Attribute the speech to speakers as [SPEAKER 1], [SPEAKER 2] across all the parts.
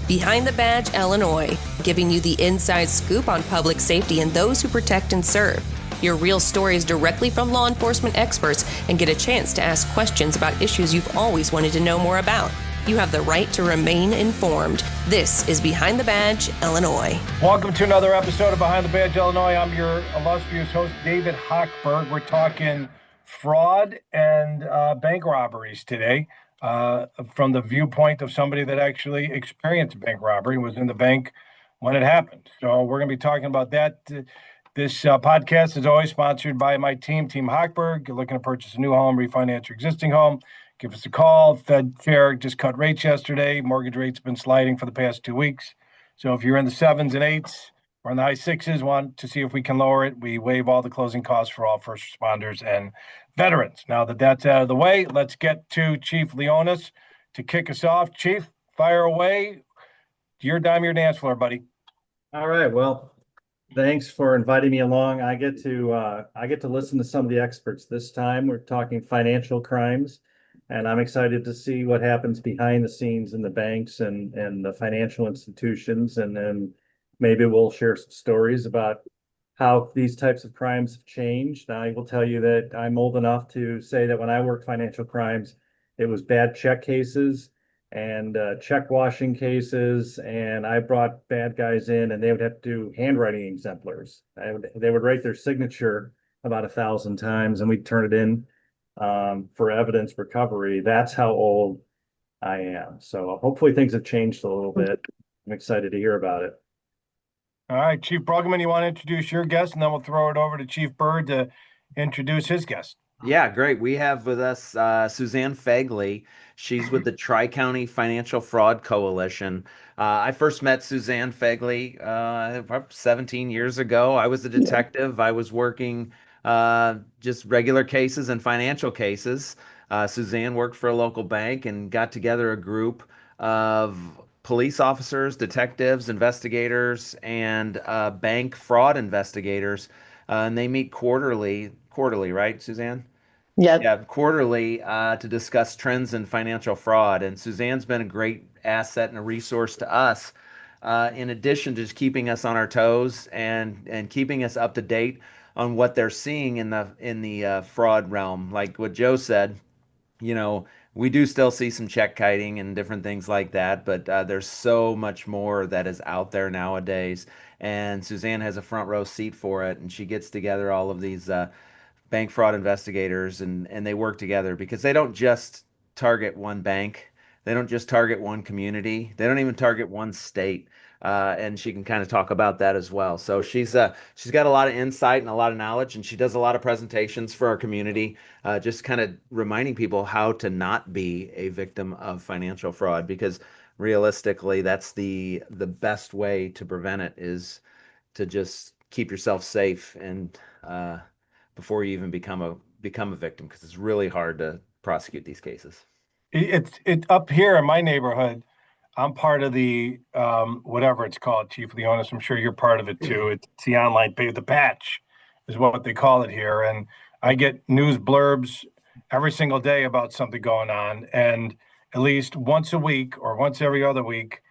[SPEAKER 1] Behind the Badge, Illinois, giving you the inside scoop on public safety and those who protect and serve. Hear real stories directly from law enforcement experts and get a chance to ask questions about issues you've always wanted to know more about. You have the right to remain informed. This is Behind the Badge, Illinois.
[SPEAKER 2] Welcome to another episode of Behind the Badge, Illinois. I'm your illustrious host, David Hochberg. We're talking fraud and bank robberies today from the viewpoint of somebody that actually experienced a bank robbery, was in the bank when it happened. So we're going to be talking about that. This podcast is always sponsored by my team, Team Hochberg. You're looking to purchase a new home, refinance your existing home, give us a call. Fed Chair just cut rates yesterday. Mortgage rates have been sliding for the past 2 weeks. So if you're in the 7s and 8s or in the high 6s, want to see if we can lower it, we waive all the closing costs for all first responders and veterans. Now that that's out of the way, let's get to Chief Leonis to kick us off. Chief, fire away. Your dime, your dance floor, buddy.
[SPEAKER 3] All right. Well, thanks for inviting me along. I get to listen to some of the experts this time. We're talking financial crimes, and I'm excited to see what happens behind the scenes in the banks and the financial institutions. And then maybe we'll share some stories about how these types of crimes have changed. I will tell you that I'm old enough to say that when I worked financial crimes, it was bad check cases and check washing cases, and I brought bad guys in, and they would have to do handwriting exemplars. They would write their signature about 1,000 times, and we'd turn it in for evidence recovery. That's how old I am. So hopefully things have changed a little bit. I'm excited to hear about it.
[SPEAKER 2] All right, Chief Bruggeman, you want to introduce your guest, and then we'll throw it over to Chief Byrd to introduce his guest.
[SPEAKER 4] Yeah, great. We have with us Suzanne Fegley. She's with the Tri-County Financial Fraud Coalition. I first met Suzanne Fegley 17 years ago. I was a detective. I was working just regular cases and financial cases. Suzanne worked for a local bank and got together a group of police officers, detectives, investigators, and bank fraud investigators. And they meet quarterly, right, Suzanne?
[SPEAKER 5] Yep.
[SPEAKER 4] Yeah, quarterly to discuss trends in financial fraud. And Suzanne's been a great asset and a resource to us, in addition to just keeping us on our toes and keeping us up to date on what they're seeing in the fraud realm. Like what Joe said, we do still see some check kiting and different things like that, but there's so much more that is out there nowadays. And Suzanne has a front row seat for it, and she gets together all of these bank fraud investigators, and they work together because they don't just target one bank. They don't just target one community. They don't even target one state. And she can kind of talk about that as well. So she's got a lot of insight and a lot of knowledge, and she does a lot of presentations for our community, just kind of reminding people how to not be a victim of financial fraud, because realistically, that's the best way to prevent it, is to just keep yourself safe and before you even become a victim, because it's really hard to prosecute these cases.
[SPEAKER 2] It's up here in my neighborhood. I'm part of the whatever it's called, Chief Leonis. I'm sure you're part of it too. It's the online pay, the patch is what they call it here. And I get news blurbs every single day about something going on. And at least once a week or once every other week,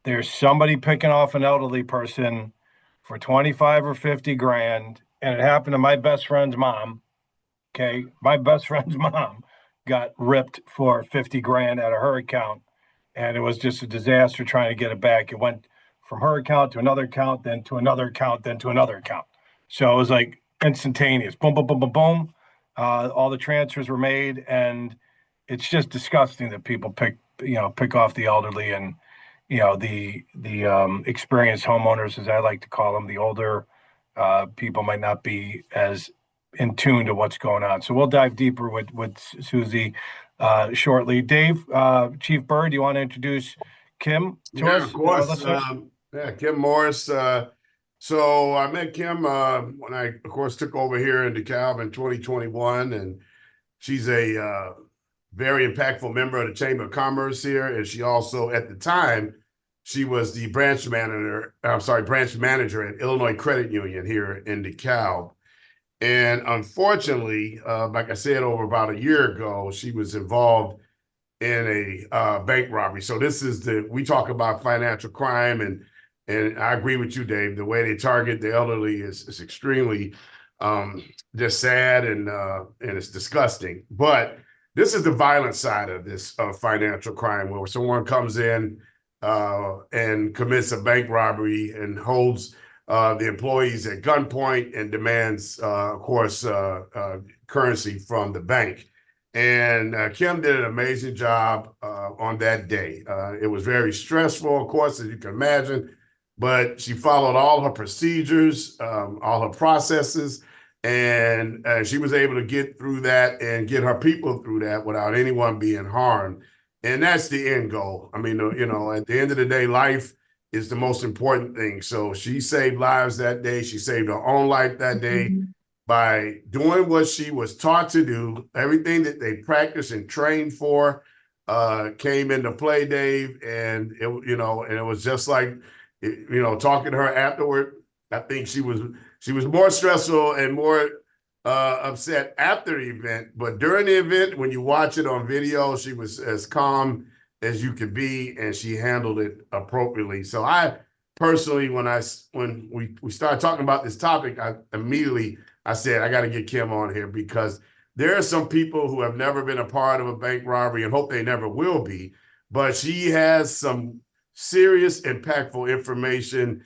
[SPEAKER 2] there's somebody picking off an elderly person for 25 or 50 grand. And it happened to my best friend's mom. Okay. My best friend's mom got ripped for 50 grand out of her account. And it was just a disaster trying to get it back. It went from her account to another account, then to another account, then to another account. So it was like instantaneous, boom, boom, boom, boom, boom. All the transfers were made, and it's just disgusting that people pick off the elderly and the experienced homeowners, as I like to call them. The older people might not be as in tune to what's going on. So we'll dive deeper with Susie shortly. Dave, Chief Byrd, do you want to introduce Kim to us?
[SPEAKER 6] Of course. Kim Morris. So I met Kim when I, of course, took over here in DeKalb in 2021, and she's a very impactful member of the Chamber of Commerce here, and she also, at the time, she was the branch manager at Illinois Credit Union here in DeKalb. And unfortunately, like I said, over about a year ago, she was involved in a bank robbery. So this is we talk about financial crime, and I agree with you, Dave. The way they target the elderly is extremely just sad, and it's disgusting. But this is the violent side of this financial crime, where someone comes in and commits a bank robbery and holds the employees at gunpoint and demands, of course, currency from the bank. And Kim did an amazing job on that day. It was very stressful, of course, as you can imagine, but she followed all her procedures, all her processes, and she was able to get through that and get her people through that without anyone being harmed. And that's the end goal. I mean, at the end of the day, life is the most important thing. So she saved lives that day. She saved her own life that day by doing what she was taught to do. Everything that they practiced and trained for came into play, Dave. And it was just like, talking to her afterward, I think she was more stressful and more upset after the event. But during the event, when you watch it on video, she was as calm as you could be, and she handled it appropriately. So I personally, when we started talking about this topic, I said, I got to get Kim on here, because there are some people who have never been a part of a bank robbery and hope they never will be, but she has some serious, impactful information,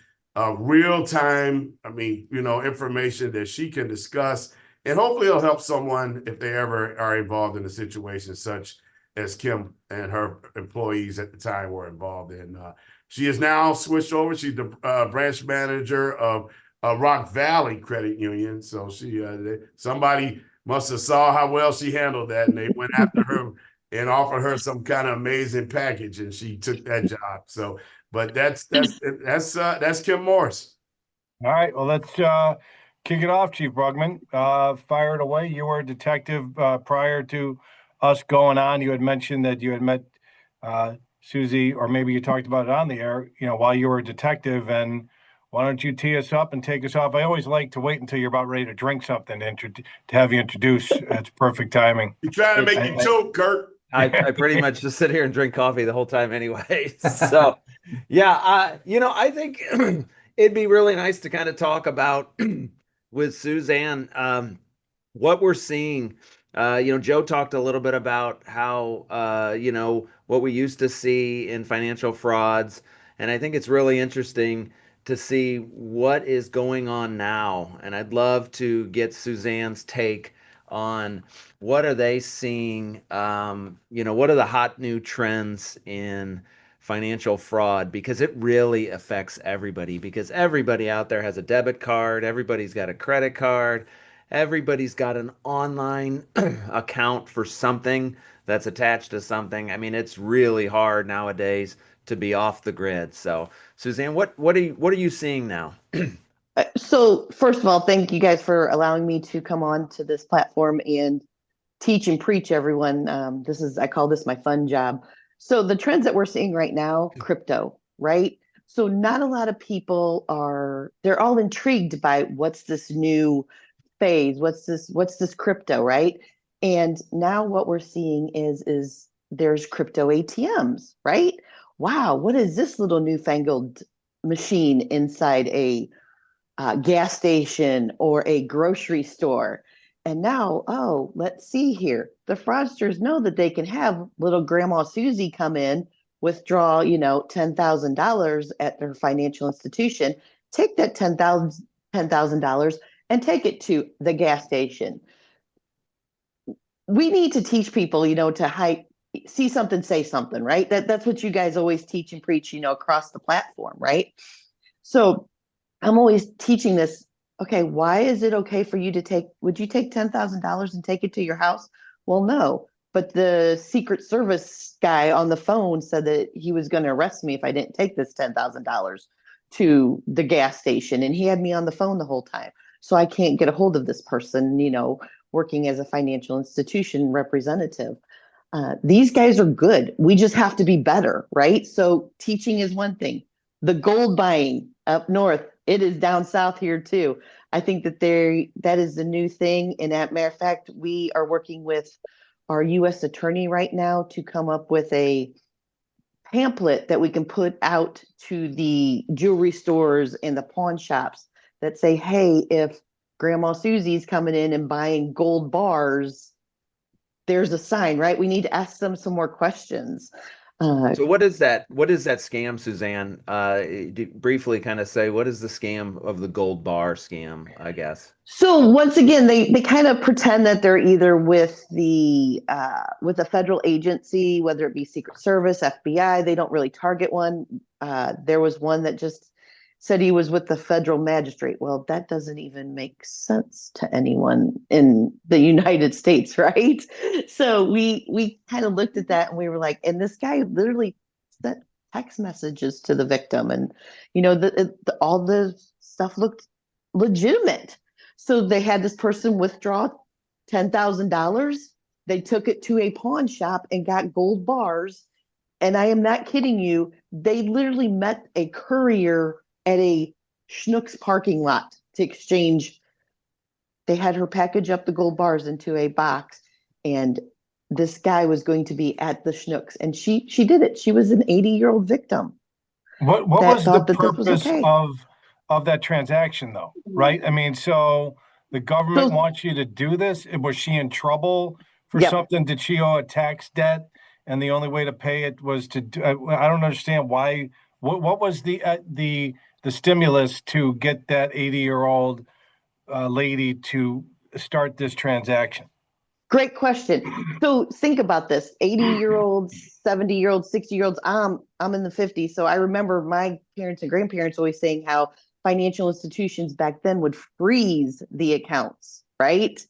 [SPEAKER 6] real time, information that she can discuss, and hopefully it'll help someone if they ever are involved in a situation such as Kim and her employees at the time were involved in. She is now switched over. She's the branch manager of Rock Valley Credit Union. So somebody must have saw how well she handled that, and they went after her and offered her some kind of amazing package, and she took that job. So, but that's Kim Morris.
[SPEAKER 2] All right, well, let's kick it off, Chief Brugman. Fire it away. You were a detective prior to us going on. You had mentioned that you had met Susie, or maybe you talked about it on the air, while you were a detective. And why don't you tee us up and take us off? I always like to wait until you're about ready to drink something to have you introduce. It's perfect timing.
[SPEAKER 6] You're trying to make you choke, Kurt.
[SPEAKER 4] I pretty much just sit here and drink coffee the whole time anyway. So, yeah, I think it'd be really nice to kind of talk about with Suzanne what we're seeing. Joe talked a little bit about how, what we used to see in financial frauds. And I think it's really interesting to see what is going on now. And I'd love to get Suzanne's take on what are they seeing, what are the hot new trends in financial fraud, because it really affects everybody, because everybody out there has a debit card, everybody's got a credit card, everybody's got an online account for something that's attached to something. I mean, it's really hard nowadays to be off the grid. So, Suzanne, what are you seeing now?
[SPEAKER 5] So first of all, thank you guys for allowing me to come on to this platform and teach and preach everyone. I call this my fun job. So the trends that we're seeing right now, crypto, right? So not a lot of people they're all intrigued by what's this new phase, what's this crypto, right? And now what we're seeing is there's crypto ATMs, right? Wow, what is this little newfangled machine inside a gas station or a grocery store? And now, let's see here. The fraudsters know that they can have little Grandma Susie come in, withdraw, $10,000 at their financial institution, take that $10,000 and take it to the gas station. We need to teach people, to see something, say something, right? That's what you guys always teach and preach, across the platform, right? So I'm always teaching this. Okay, why is it okay for you to would you take $10,000 and take it to your house? Well, no, but the Secret Service guy on the phone said that he was going to arrest me if I didn't take this $10,000 to the gas station. And he had me on the phone the whole time. So I can't get a hold of this person, working as a financial institution representative. These guys are good. We just have to be better, right? So teaching is one thing. The gold buying up north, it is down south here too. I think that is the new thing. And as a matter of fact, we are working with our US attorney right now to come up with a pamphlet that we can put out to the jewelry stores and the pawn shops that say, hey, if Grandma Susie's coming in and buying gold bars, there's a sign, right? We need to ask them some more questions.
[SPEAKER 4] So what is that? What is that scam, Suzanne? Briefly kind of say, what is the scam of the gold bar scam, I guess?
[SPEAKER 5] So once again, they kind of pretend that they're either with a federal agency, whether it be Secret Service, FBI. They don't really target one. There was one that just said he was with the federal magistrate. Well, that doesn't even make sense to anyone in the United States, right? So we kind of looked at that and we were like, and this guy literally sent text messages to the victim, and all the stuff looked legitimate. So they had this person withdraw $10,000. They took it to a pawn shop and got gold bars. And I am not kidding you. They literally met a courier at a Schnucks parking lot to exchange. They had her package up the gold bars into a box, and this guy was going to be at the Schnucks, and she did it. She was an 80-year-old victim.
[SPEAKER 2] What
[SPEAKER 5] that
[SPEAKER 2] was the
[SPEAKER 5] thought that this was
[SPEAKER 2] purpose
[SPEAKER 5] okay.
[SPEAKER 2] of that transaction, though? Right? I mean, so the government
[SPEAKER 5] So-
[SPEAKER 2] wants you to do this. Was she in trouble for
[SPEAKER 5] Yep.
[SPEAKER 2] something? Did she owe a tax debt, and the only way to pay it was to do? I don't understand why. What was the stimulus to get that 80-year-old lady to start this transaction?
[SPEAKER 5] Great question. So think about this: 80-year-olds, 70-year-olds, 60-year-olds. I'm in the 50s, so I remember my parents and grandparents always saying how financial institutions back then would freeze the accounts, right?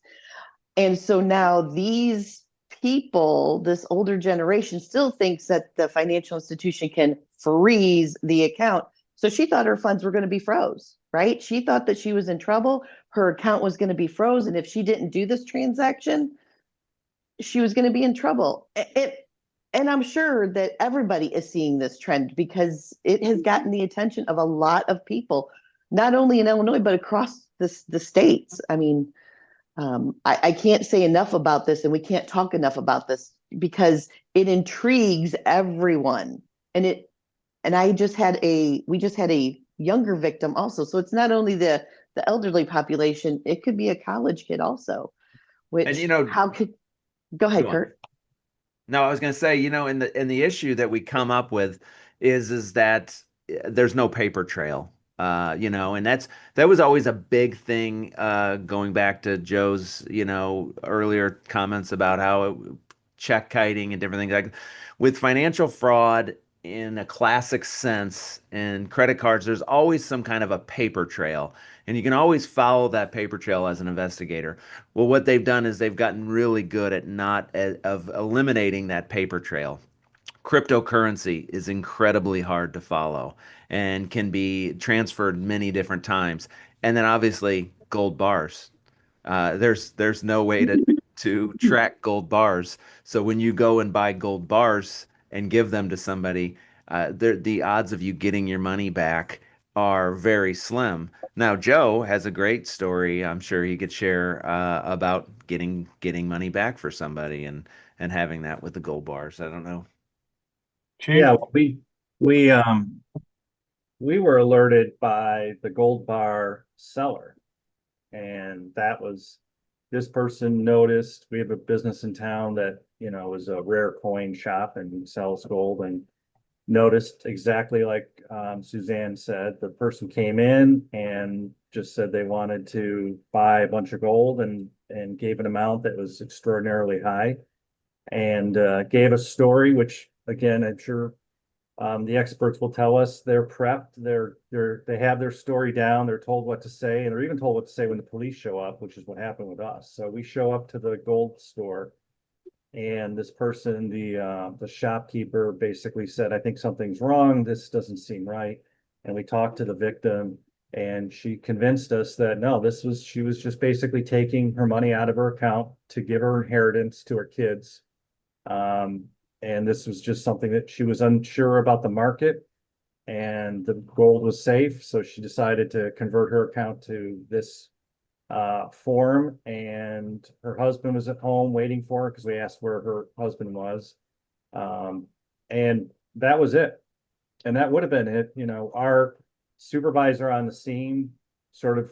[SPEAKER 5] And so now these people, this older generation, still thinks that the financial institution can freeze the account. So she thought her funds were going to be froze, right? She thought that she was in trouble. Her account was going to be frozen. If she didn't do this transaction, she was going to be in trouble. And I'm sure that everybody is seeing this trend because it has gotten the attention of a lot of people, not only in Illinois, but across the states. I mean, I can't say enough about this, and we can't talk enough about this because it intrigues everyone. And we just had a younger victim also. So it's not only the elderly population, it could be a college kid also, which how could go ahead, Kurt.
[SPEAKER 4] No, I was going to say, in the issue that we come up with is that there's no paper trail, and that was always a big thing, going back to Joe's, earlier comments about how check kiting and different things like with financial fraud in a classic sense and credit cards, there's always some kind of a paper trail, and you can always follow that paper trail as an investigator. Well, what they've done is they've gotten really good at of eliminating that paper trail. Cryptocurrency is incredibly hard to follow and can be transferred many different times. And then obviously gold bars. There's no way to track gold bars. So when you go and buy gold bars and give them to somebody, the odds of you getting your money back are very slim. Now, Joe has a great story. I'm sure he could share about getting money back for somebody and having that with the gold bars. I don't know.
[SPEAKER 2] Chief?
[SPEAKER 3] Yeah, we were alerted by the gold bar seller, and that was this person noticed we have a business in town that is a rare coin shop and sells gold, and noticed exactly like Suzanne said. The person came in and just said they wanted to buy a bunch of gold and gave an amount that was extraordinarily high, and gave a story, which again, I'm sure the experts will tell us they're prepped, they have their story down, they're told what to say, and they're even told what to say when the police show up, which is what happened with us. So we show up to the gold store, and this person, the shopkeeper, basically said, I think something's wrong, this doesn't seem right. And we talked to the victim, and she convinced us that no, she was just basically taking her money out of her account to give her inheritance to her kids. And this was just something that she was unsure about the market, and the gold was safe. So she decided to convert her account to this form, and her husband was at home waiting for her because we asked where her husband was. And that was it. And that would have been it. You know, our supervisor on the scene sort of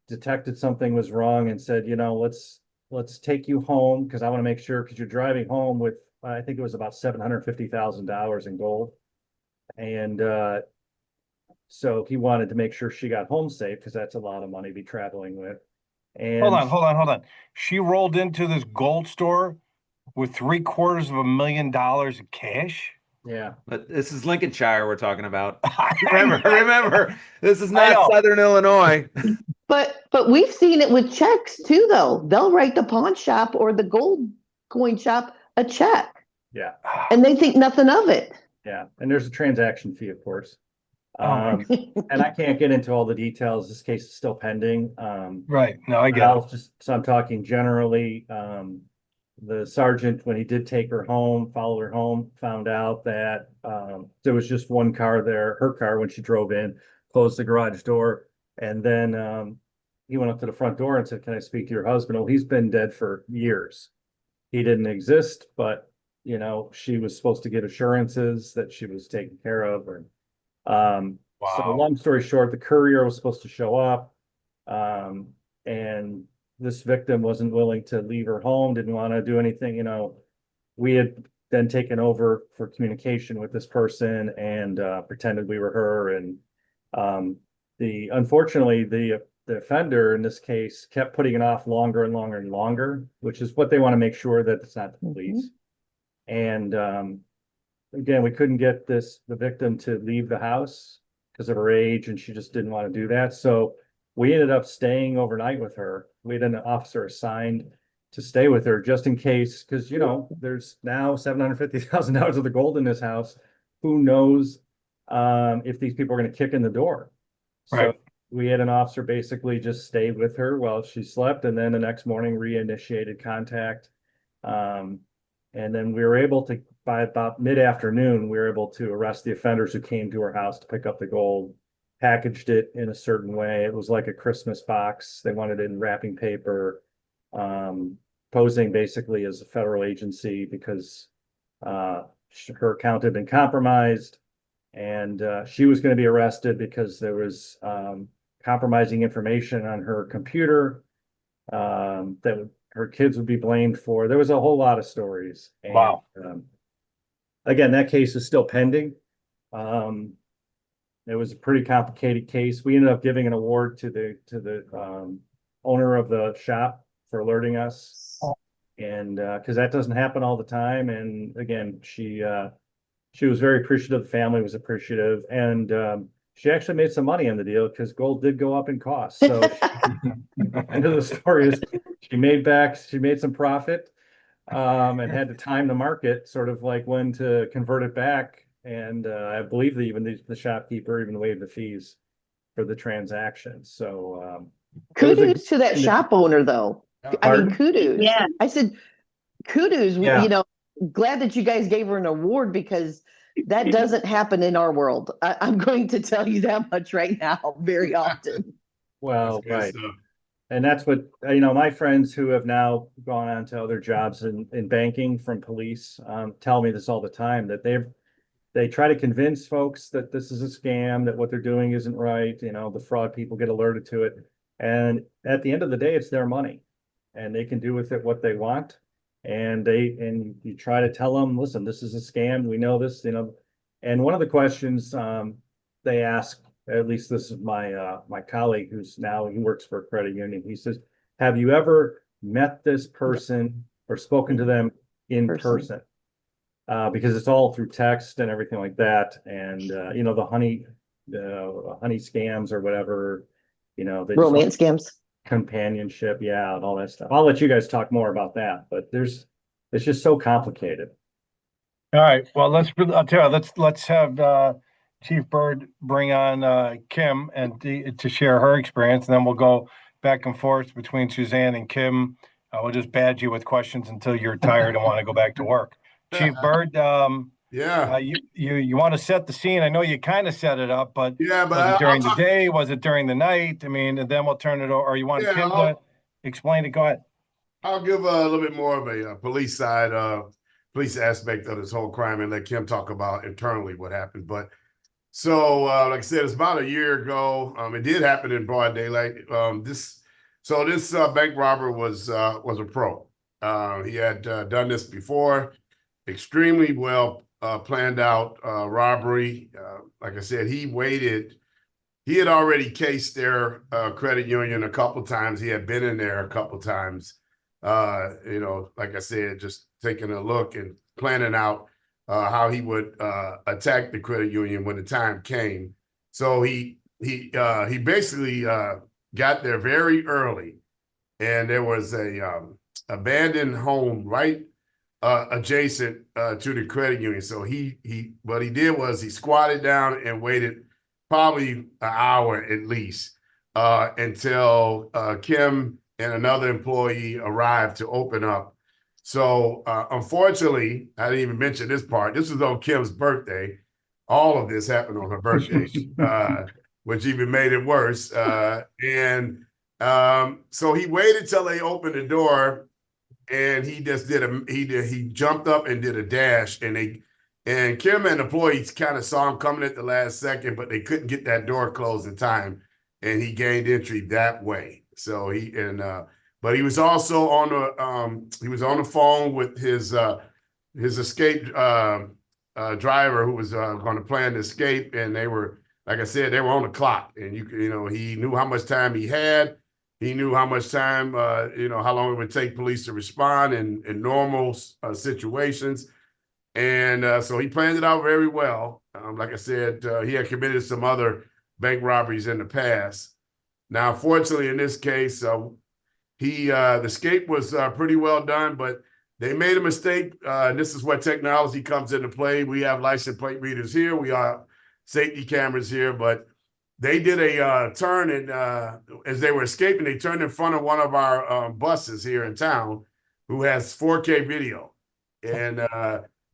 [SPEAKER 3] detected something was wrong and said, you know, let's take you home because I want to make sure, because you're driving home with, I think it was about $750,000 in gold. And so he wanted to make sure she got home safe because that's a lot of money to be traveling with. And
[SPEAKER 2] Hold on. She rolled into this gold store with $750,000 of cash.
[SPEAKER 3] yeah,
[SPEAKER 4] But this is Lincolnshire we're talking about.
[SPEAKER 2] I
[SPEAKER 4] Remember, this is
[SPEAKER 2] I
[SPEAKER 4] not
[SPEAKER 2] know.
[SPEAKER 4] Southern Illinois.
[SPEAKER 5] But we've seen it with checks too, though. They'll write the pawn shop or the gold coin shop a check,
[SPEAKER 3] yeah,
[SPEAKER 5] and they think nothing of it.
[SPEAKER 3] yeah. And there's a transaction fee, of course.
[SPEAKER 2] Oh my
[SPEAKER 3] And I can't get into all the details. This case is still pending.
[SPEAKER 2] Right. No, I get it.
[SPEAKER 3] I'll just, so I'm talking generally, the sergeant, when he did take her home, followed her home, found out that, there was just one car there, her car, when she drove in, closed the garage door. And then, he went up to the front door and said, "Can I speak to your husband?" Well, he's been dead for years. He didn't exist, but, you know, she was supposed to get assurances that she was taken care of. And so
[SPEAKER 2] Wow.
[SPEAKER 3] long story short, the courier was supposed to show up. And this victim wasn't willing to leave her home, didn't want to do anything, you know. We had then taken over for communication with this person and pretended we were her. And unfortunately, the offender in this case kept putting it off longer and longer and longer, which is what they want to make sure that it's not the police. And again, we couldn't get the victim to leave the house because of her age, and she just didn't want to do that. So we ended up staying overnight with her. We had an officer assigned to stay with her just in case, because, you know, there's now $750,000 of the gold in this house. Who knows if these people are going to kick in the door?
[SPEAKER 2] Right.
[SPEAKER 3] So we had an officer basically just stay with her while she slept, and then the next morning reinitiated contact. And then we were able to, by about mid-afternoon, we were able to arrest the offenders who came to her house to pick up the gold, packaged it in a certain way. It was like a Christmas box. They wanted it in wrapping paper, posing basically as a federal agency because her account had been compromised. And she was going to be arrested because there was compromising information on her computer that her kids would be blamed for. There was a whole lot of stories. And,
[SPEAKER 2] Wow.
[SPEAKER 3] Again, that case is still pending. It was a pretty complicated case. We ended up giving an award to the owner of the shop for alerting us. And because that doesn't happen all the time. And again, she was very appreciative. The family was appreciative. And she actually made some money on the deal because gold did go up in cost. So end of the story is she made some profit, and had to time the market, sort of like when to convert it back. And I believe that even the shopkeeper even waived the fees for the transaction. So
[SPEAKER 5] Kudos to that shop owner, though. I mean, kudos.
[SPEAKER 7] Yeah.
[SPEAKER 5] I said kudos.
[SPEAKER 3] Yeah.
[SPEAKER 5] You know, glad that you guys gave her an award because that doesn't happen in our world. I'm going to tell you that much right now, very often.
[SPEAKER 3] well,
[SPEAKER 6] That's good
[SPEAKER 3] right.
[SPEAKER 6] stuff.
[SPEAKER 3] And that's what, you know, my friends who have now gone on to other jobs in banking from police tell me this all the time, that they try to convince folks that this is a scam, that what they're doing isn't right. You know, the fraud people get alerted to it. And at the end of the day, it's their money and they can do with it what they want. And you try to tell them, listen, this is a scam. We know this, you know. And one of the questions they ask, at least this is my colleague he works for a credit union. He says, "Have you ever met this person or spoken to them in person?" Because it's all through text and everything like that. And you know, the honey scams or whatever, you know, they
[SPEAKER 5] Romance scams.
[SPEAKER 3] companionship, yeah, and all that stuff. I'll let you guys talk more about that, but it's just so complicated.
[SPEAKER 2] All right. Well, I'll tell you, let's have Chief Byrd bring on Kim and to share her experience, and then we'll go back and forth between Suzanne and Kim. We'll just badge you with questions until you're tired and want to go back to work. Chief Byrd,
[SPEAKER 6] Yeah.
[SPEAKER 2] You want to set the scene. I know you kind of set it up, but
[SPEAKER 6] Yeah, but
[SPEAKER 2] was it
[SPEAKER 6] I'll
[SPEAKER 2] during the
[SPEAKER 6] talk.
[SPEAKER 2] day? Was it during the night? I mean, and then we'll turn it over. Or you want
[SPEAKER 6] Yeah,
[SPEAKER 2] Kim to explain it? Go ahead.
[SPEAKER 6] I'll give a little bit more of a police side, police aspect of this whole crime, and let Kim talk about internally what happened. But so, like I said, it's about a year ago. It did happen in broad daylight. This bank robber was a pro. He had done this before, extremely well planned out robbery. Like I said, he waited. He had already cased their credit union a couple times. He had been in there a couple times. Like I said, just taking a look and planning out how he would attack the credit union when the time came. So he basically got there very early, and there was a abandoned home right adjacent to the credit union. So what he did was he squatted down and waited probably an hour at least until Kim and another employee arrived to open up. So unfortunately, I didn't even mention this part. This was on Kim's birthday. All of this happened on her birthday, which even made it worse. So he waited till they opened the door, and he just he jumped up and did a dash, and Kim and employees kind of saw him coming at the last second, but they couldn't get that door closed in time, and he gained entry that way. So but he was also on the phone with his escape driver who was going to plan the escape, and they were, like I said, they were on the clock, and he knew how much time he had. He knew how much time, how long it would take police to respond in normal situations. And so he planned it out very well. Like I said, he had committed some other bank robberies in the past. Now, fortunately, in this case, the escape was pretty well done, but they made a mistake. This is where technology comes into play. We have license plate readers here. We have safety cameras here, but they did a turn, and as they were escaping, they turned in front of one of our buses here in town who has 4K video. And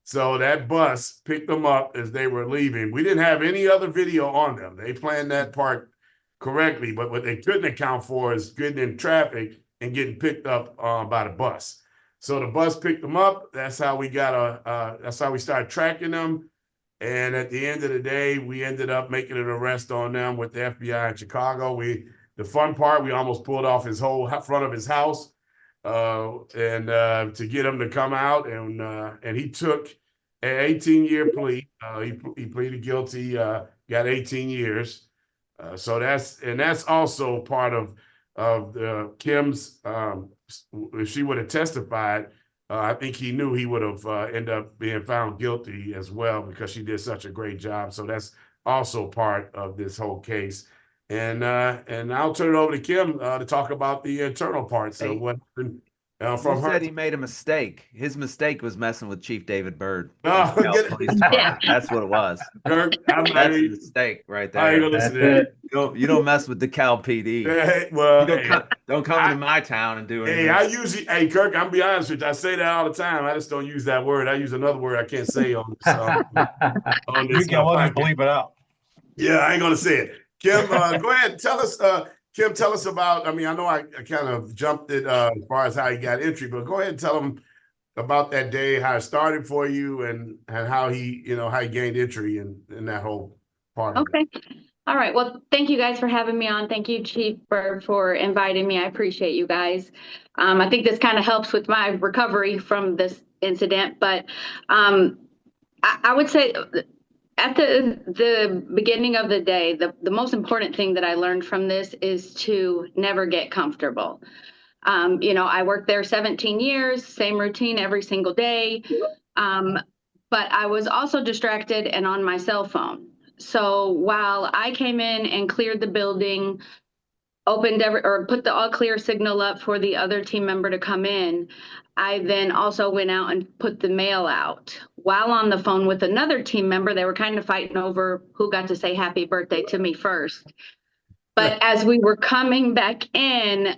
[SPEAKER 6] so that bus picked them up as they were leaving. We didn't have any other video on them. They planned that part correctly, but what they couldn't account for is getting in traffic and getting picked up by the bus. So the bus picked them up. That's how we that's how we started tracking them. And at the end of the day, we ended up making an arrest on them with the FBI in Chicago. The fun part, we almost pulled off his whole front of his house to get him to come out. And he took an 18-year plea. He pleaded guilty, got 18 years. So that's also part of Kim's. If she would have testified, I think he knew he would have ended up being found guilty as well, because she did such a great job. So that's also part of this whole case. And I'll turn it over to Kim to talk about the internal parts of what happened from her.
[SPEAKER 4] Said he made a mistake. His mistake was messing with Chief David Byrd.
[SPEAKER 6] Oh,
[SPEAKER 4] That's what it was.
[SPEAKER 6] Kirk,
[SPEAKER 4] that's a mistake right there.
[SPEAKER 6] I ain't gonna listen to that.
[SPEAKER 4] You don't mess with DeKalb PD. Don't come into my town and do anything.
[SPEAKER 6] Hey, Kirk, I'm gonna be honest with you. I say that all the time. I just don't use that word. I use another word I can't say on this.
[SPEAKER 2] You can just bleep it out.
[SPEAKER 6] Yeah, I ain't gonna say it. Kim, go ahead. Tell us, Kim, tell us about, I know I kind of jumped it as far as how you got entry, but go ahead and tell them about that day, how it started for you, and how he gained entry in that whole part.
[SPEAKER 7] Okay. All right. Well, thank you guys for having me on. Thank you, Chief, for inviting me. I appreciate you guys. I think this kind of helps with my recovery from this incident, but I would say at the beginning of the day, the most important thing that I learned from this is to never get comfortable. I worked there 17 years, same routine every single day. But I was also distracted and on my cell phone. So while I came in and cleared the building, put the all clear signal up for the other team member to come in, I then also went out and put the mail out. While on the phone with another team member, they were kind of fighting over who got to say happy birthday to me first. But as we were coming back in,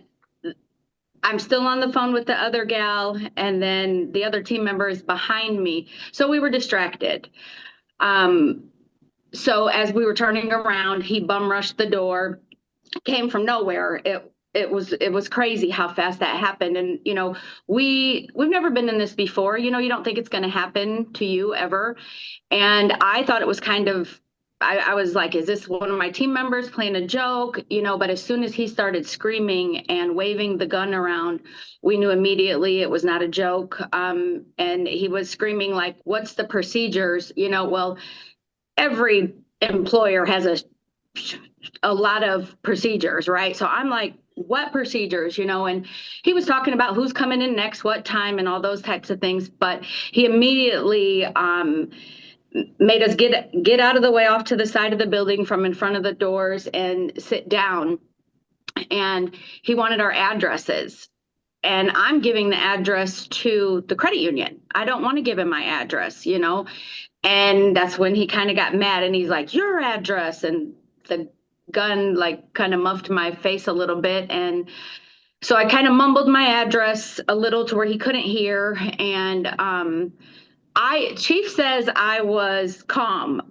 [SPEAKER 7] I'm still on the phone with the other gal, and then the other team member is behind me. So we were distracted. So as we were turning around, he bum rushed the door, came from nowhere. It was crazy how fast that happened. And, you know, we've never been in this before. You know, you don't think it's going to happen to you ever. And I thought it was kind of, I was like, is this one of my team members playing a joke? You know, but as soon as he started screaming and waving the gun around, we knew immediately it was not a joke. And he was screaming like, what's the procedures? You know, well, every employer has a lot of procedures, right? So I'm like, what procedures, you know? And he was talking about who's coming in next, what time, and all those types of things. But he immediately made us get out of the way off to the side of the building from in front of the doors and sit down. And he wanted our addresses. And I'm giving the address to the credit union. I don't want to give him my address, you know? And that's when he kind of got mad, and he's like, your address. And the gun like kind of muffed my face a little bit. And so I kind of mumbled my address a little to where he couldn't hear. And Chief says I was calm.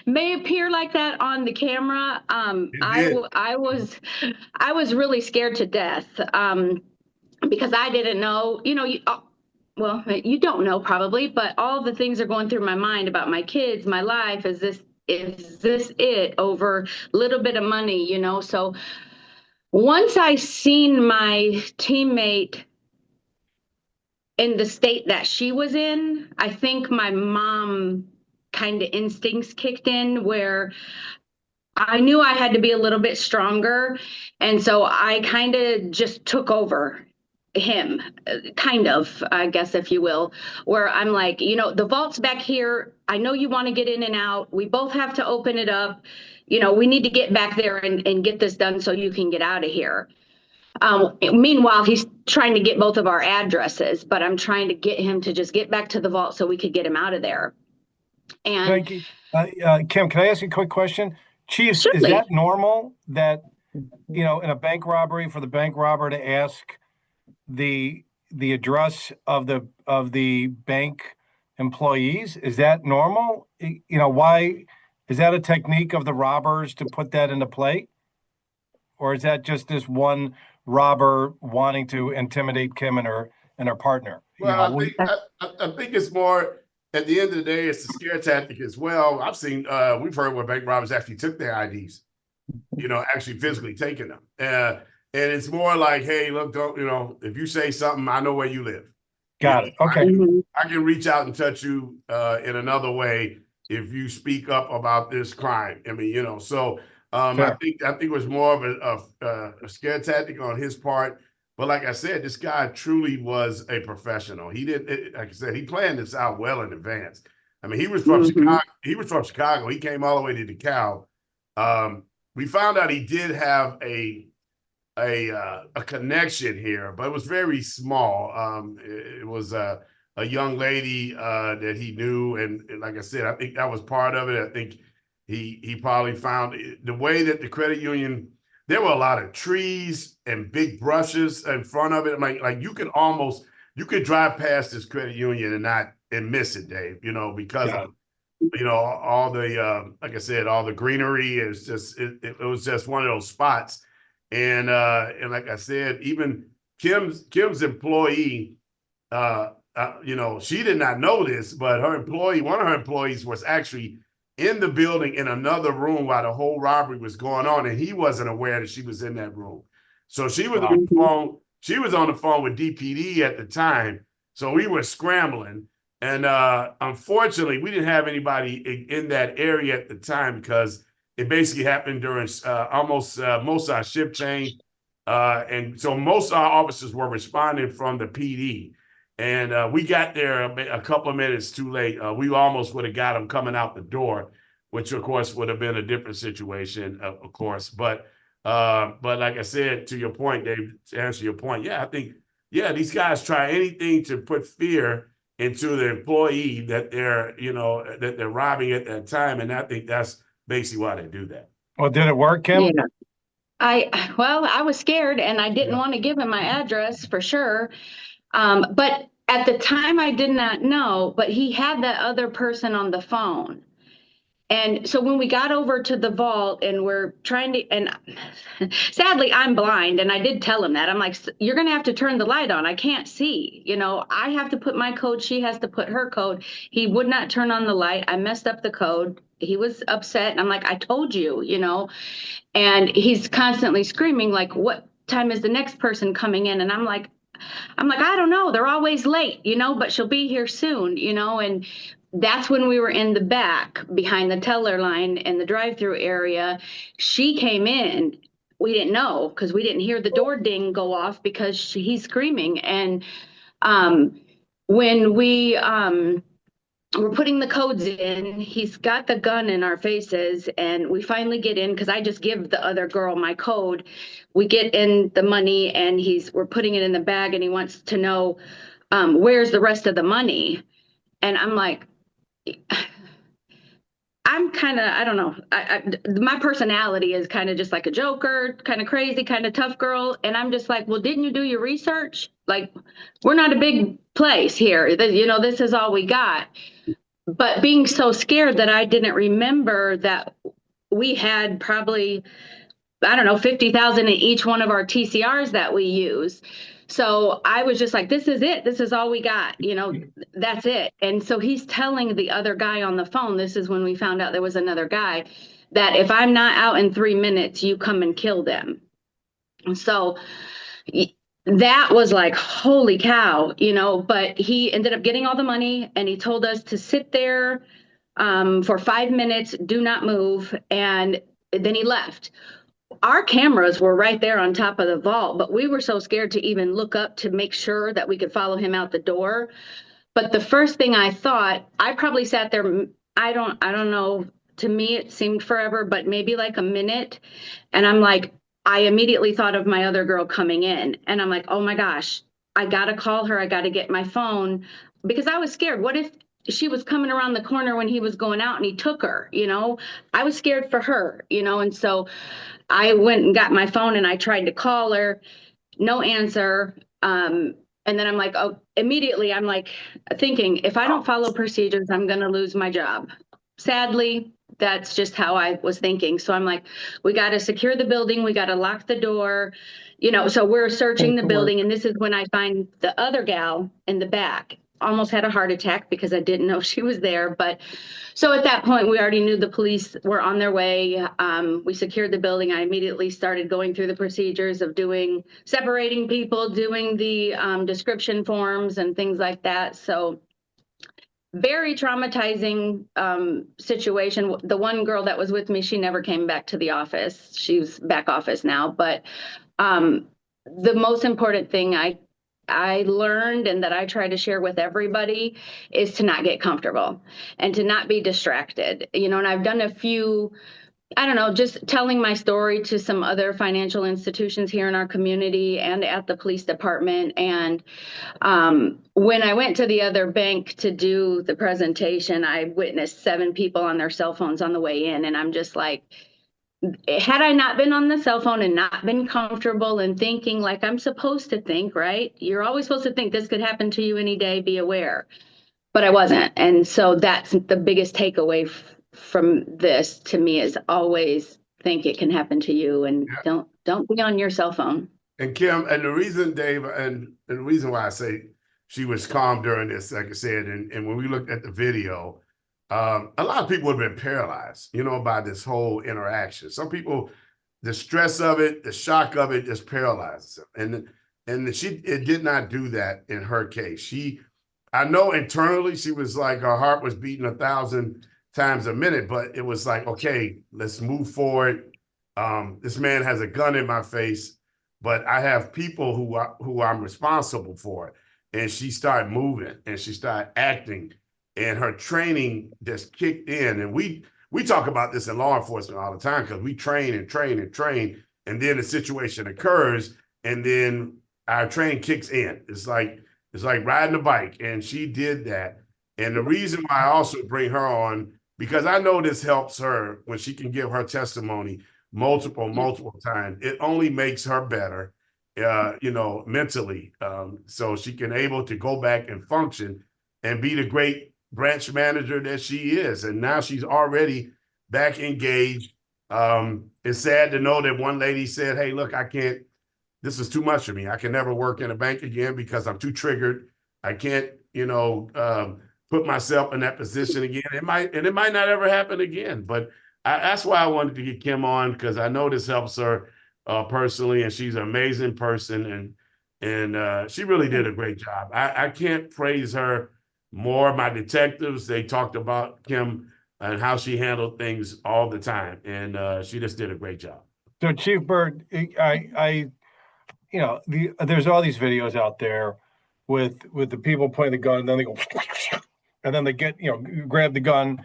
[SPEAKER 7] May appear like that on the camera. I was really scared to death, because I didn't know, you know, well, you don't know probably, but all the things are going through my mind about my kids, my life. Is this it over a little bit of money, you know? So once I seen my teammate in the state that she was in, I think my mom kind of instincts kicked in where I knew I had to be a little bit stronger. And so I kind of just took over him, kind of, I guess, if you will, where I'm like, you know, the vault's back here. I know you want to get in and out. We both have to open it up. You know, we need to get back there and get this done so you can get out of here. Meanwhile, he's trying to get both of our addresses, but I'm trying to get him to just get back to the vault so we could get him out of there. And
[SPEAKER 2] Thank you. Kim, can I ask you a quick question? Chiefs, is
[SPEAKER 7] Certainly.
[SPEAKER 2] that normal that, you know, in a bank robbery, for the bank robber to ask the address of the bank employees? Is that normal? You know, why is that a technique of the robbers to put that into play? Or is that just this one robber wanting to intimidate Kim and her partner?
[SPEAKER 6] Well, I think it's more, at the end of the day, it's a scare tactic as well. We've heard where bank robbers actually took their IDs, you know, actually physically taking them. And it's more like, hey, look, don't, you know, if you say something, I know where you live.
[SPEAKER 2] Got it. Okay.
[SPEAKER 6] I can reach out and touch you in another way if you speak up about this crime. I mean, you know, so I think it was more of a scare tactic on his part. But like I said, this guy truly was a professional. He didn't, like I said, he planned this out well in advance. I mean, he was from Chicago. He was from Chicago. He came all the way to DeKalb. We found out he did have a connection here, but it was very small. It was a young lady that he knew, and like I said, I think that was part of it. I think he probably found the way that the credit union. There were a lot of trees and big brushes in front of it. Like you could drive past this credit union and miss it, Dave. You know, because of, you know, all the like I said, all the greenery is just it was just one of those spots. And like I said, even Kim's employee, you know, she did not know this, but one of her employees was actually in the building in another room while the whole robbery was going on, and he wasn't aware that she was in that room. So she was on the phone. She was on the phone with DPD at the time. So we were scrambling, and unfortunately, we didn't have anybody in that area at the time because it basically happened during most of our shift change. And so most of our officers were responding from the PD. And we got there a couple of minutes too late. We almost would have got them coming out the door, which of course would have been a different situation, of course. But like I said, to your point, Dave, to answer your point, I think, these guys try anything to put fear into the employee that they're robbing at that time. And I think that's basically why they do that.
[SPEAKER 2] Well, did it work, Kim?
[SPEAKER 7] Yeah. Well, I was scared and I didn't want to give him my address for sure. But at the time I did not know, but he had that other person on the phone. And so when we got over to the vault and we're trying to, and sadly, I'm blind. And I did tell him that. I'm like, you're going to have to turn the light on. I can't see. You know, I have to put my code. She has to put her code. He would not turn on the light. I messed up the code. He was upset. And I'm like, I told you, you know, and he's constantly screaming, like, what time is the next person coming in? And I'm like, I don't know. They're always late, you know, but she'll be here soon, you know, and that's when we were in the back behind the teller line in the drive-through area. She came in. We didn't know because we didn't hear the door ding go off because he's screaming. And when we're putting the codes in, he's got the gun in our faces, and we finally get in because I just give the other girl my code. We get in the money and we're putting it in the bag, and he wants to know where's the rest of the money. And I'm like, I'm kind of, I don't know. My personality is kind of just like a joker, kind of crazy, kind of tough girl. And I'm just like, well, didn't you do your research? Like, we're not a big place here. You know, this is all we got. But being so scared that I didn't remember that we had probably, I don't know, 50,000 in each one of our TCRs that we use. So I was just like, this is it. This is all we got. You know, that's it. And so he's telling the other guy on the phone, this is when we found out there was another guy, that if I'm not out in 3 minutes, you come and kill them. So that was like, holy cow, you know, but he ended up getting all the money and he told us to sit there for 5 minutes, do not move. And then he left. Our cameras were right there on top of the vault, but we were so scared to even look up to make sure that we could follow him out the door. But the first thing I thought, I probably sat there, I don't know, to me it seemed forever, but maybe like a minute. And I'm like, I immediately thought of my other girl coming in, and I'm like, oh my gosh, I gotta call her, I gotta get my phone, because I was scared. What if she was coming around the corner when he was going out and he took her, you know? I was scared for her, you know? And so I went and got my phone and I tried to call her, no answer. And then I'm like, oh, immediately I'm like thinking, if I don't follow procedures, I'm going to lose my job. Sadly, that's just how I was thinking. So I'm like, we got to secure the building. We got to lock the door, you know, so we're searching the building. And this is when I find the other gal in the back. Almost had a heart attack because I didn't know she was there. But so at that point, we already knew the police were on their way. We secured the building. I immediately started going through the procedures of separating people, doing the description forms and things like that. So very traumatizing situation. The one girl that was with me, she never came back to the office. She's back office now. But the most important thing I learned, and that I try to share with everybody, is to not get comfortable and to not be distracted. You know, and I've done a few, I don't know, just telling my story to some other financial institutions here in our community and at the police department. And when I went to the other bank to do the presentation, I witnessed 7 people on their cell phones on the way in. And I'm just like, had I not been on the cell phone and not been comfortable and thinking like I'm supposed to think, right? You're always supposed to think this could happen to you any day, be aware. But I wasn't. And so that's the biggest takeaway from this to me, is always think it can happen to you, and don't be on your cell phone.
[SPEAKER 6] And Kim, and the reason, Dave, and the reason why I say she was calm during this, like I said, and when we looked at the video, a lot of people have been paralyzed, you know, by this whole interaction. Some people, the stress of it, the shock of it just paralyzes them. And it did not do that in her case. I know internally she was like, her heart was beating 1,000 times a minute, but it was like, okay, let's move forward. This man has a gun in my face, but I have people who I'm responsible for. And she started moving and she started acting, and her training just kicked in. And we talk about this in law enforcement all the time, because we train and train and train, and then the situation occurs, and then our training kicks in. It's like riding a bike, and she did that. And the reason why I also bring her on, because I know this helps her when she can give her testimony multiple times. It only makes her better, mentally. So she can able to go back and function and be the great branch manager that she is. And now she's already back engaged. It's sad to know that one lady said, hey, look, I can't, this is too much for me. I can never work in a bank again because I'm too triggered. I can't, put myself in that position again. It might not ever happen again. But that's why I wanted to get Kim on, because I know this helps her personally, and she's an amazing person, and she really did a great job. I can't praise her more. My detectives, they talked about Kim and how she handled things all the time, and she just did a great job.
[SPEAKER 2] So Chief Bird, there's all these videos out there with the people pointing the gun, and then they go, and then they get, grab the gun.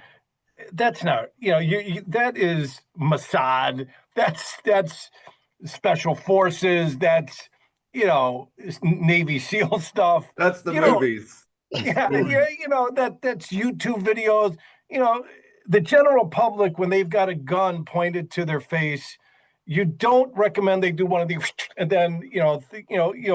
[SPEAKER 2] That's not, that is Mossad. That's special forces. That's, Navy SEAL stuff.
[SPEAKER 4] That's the movies.
[SPEAKER 2] Yeah, that's YouTube videos. The general public, when they've got a gun pointed to their face, you don't recommend they do one of these and then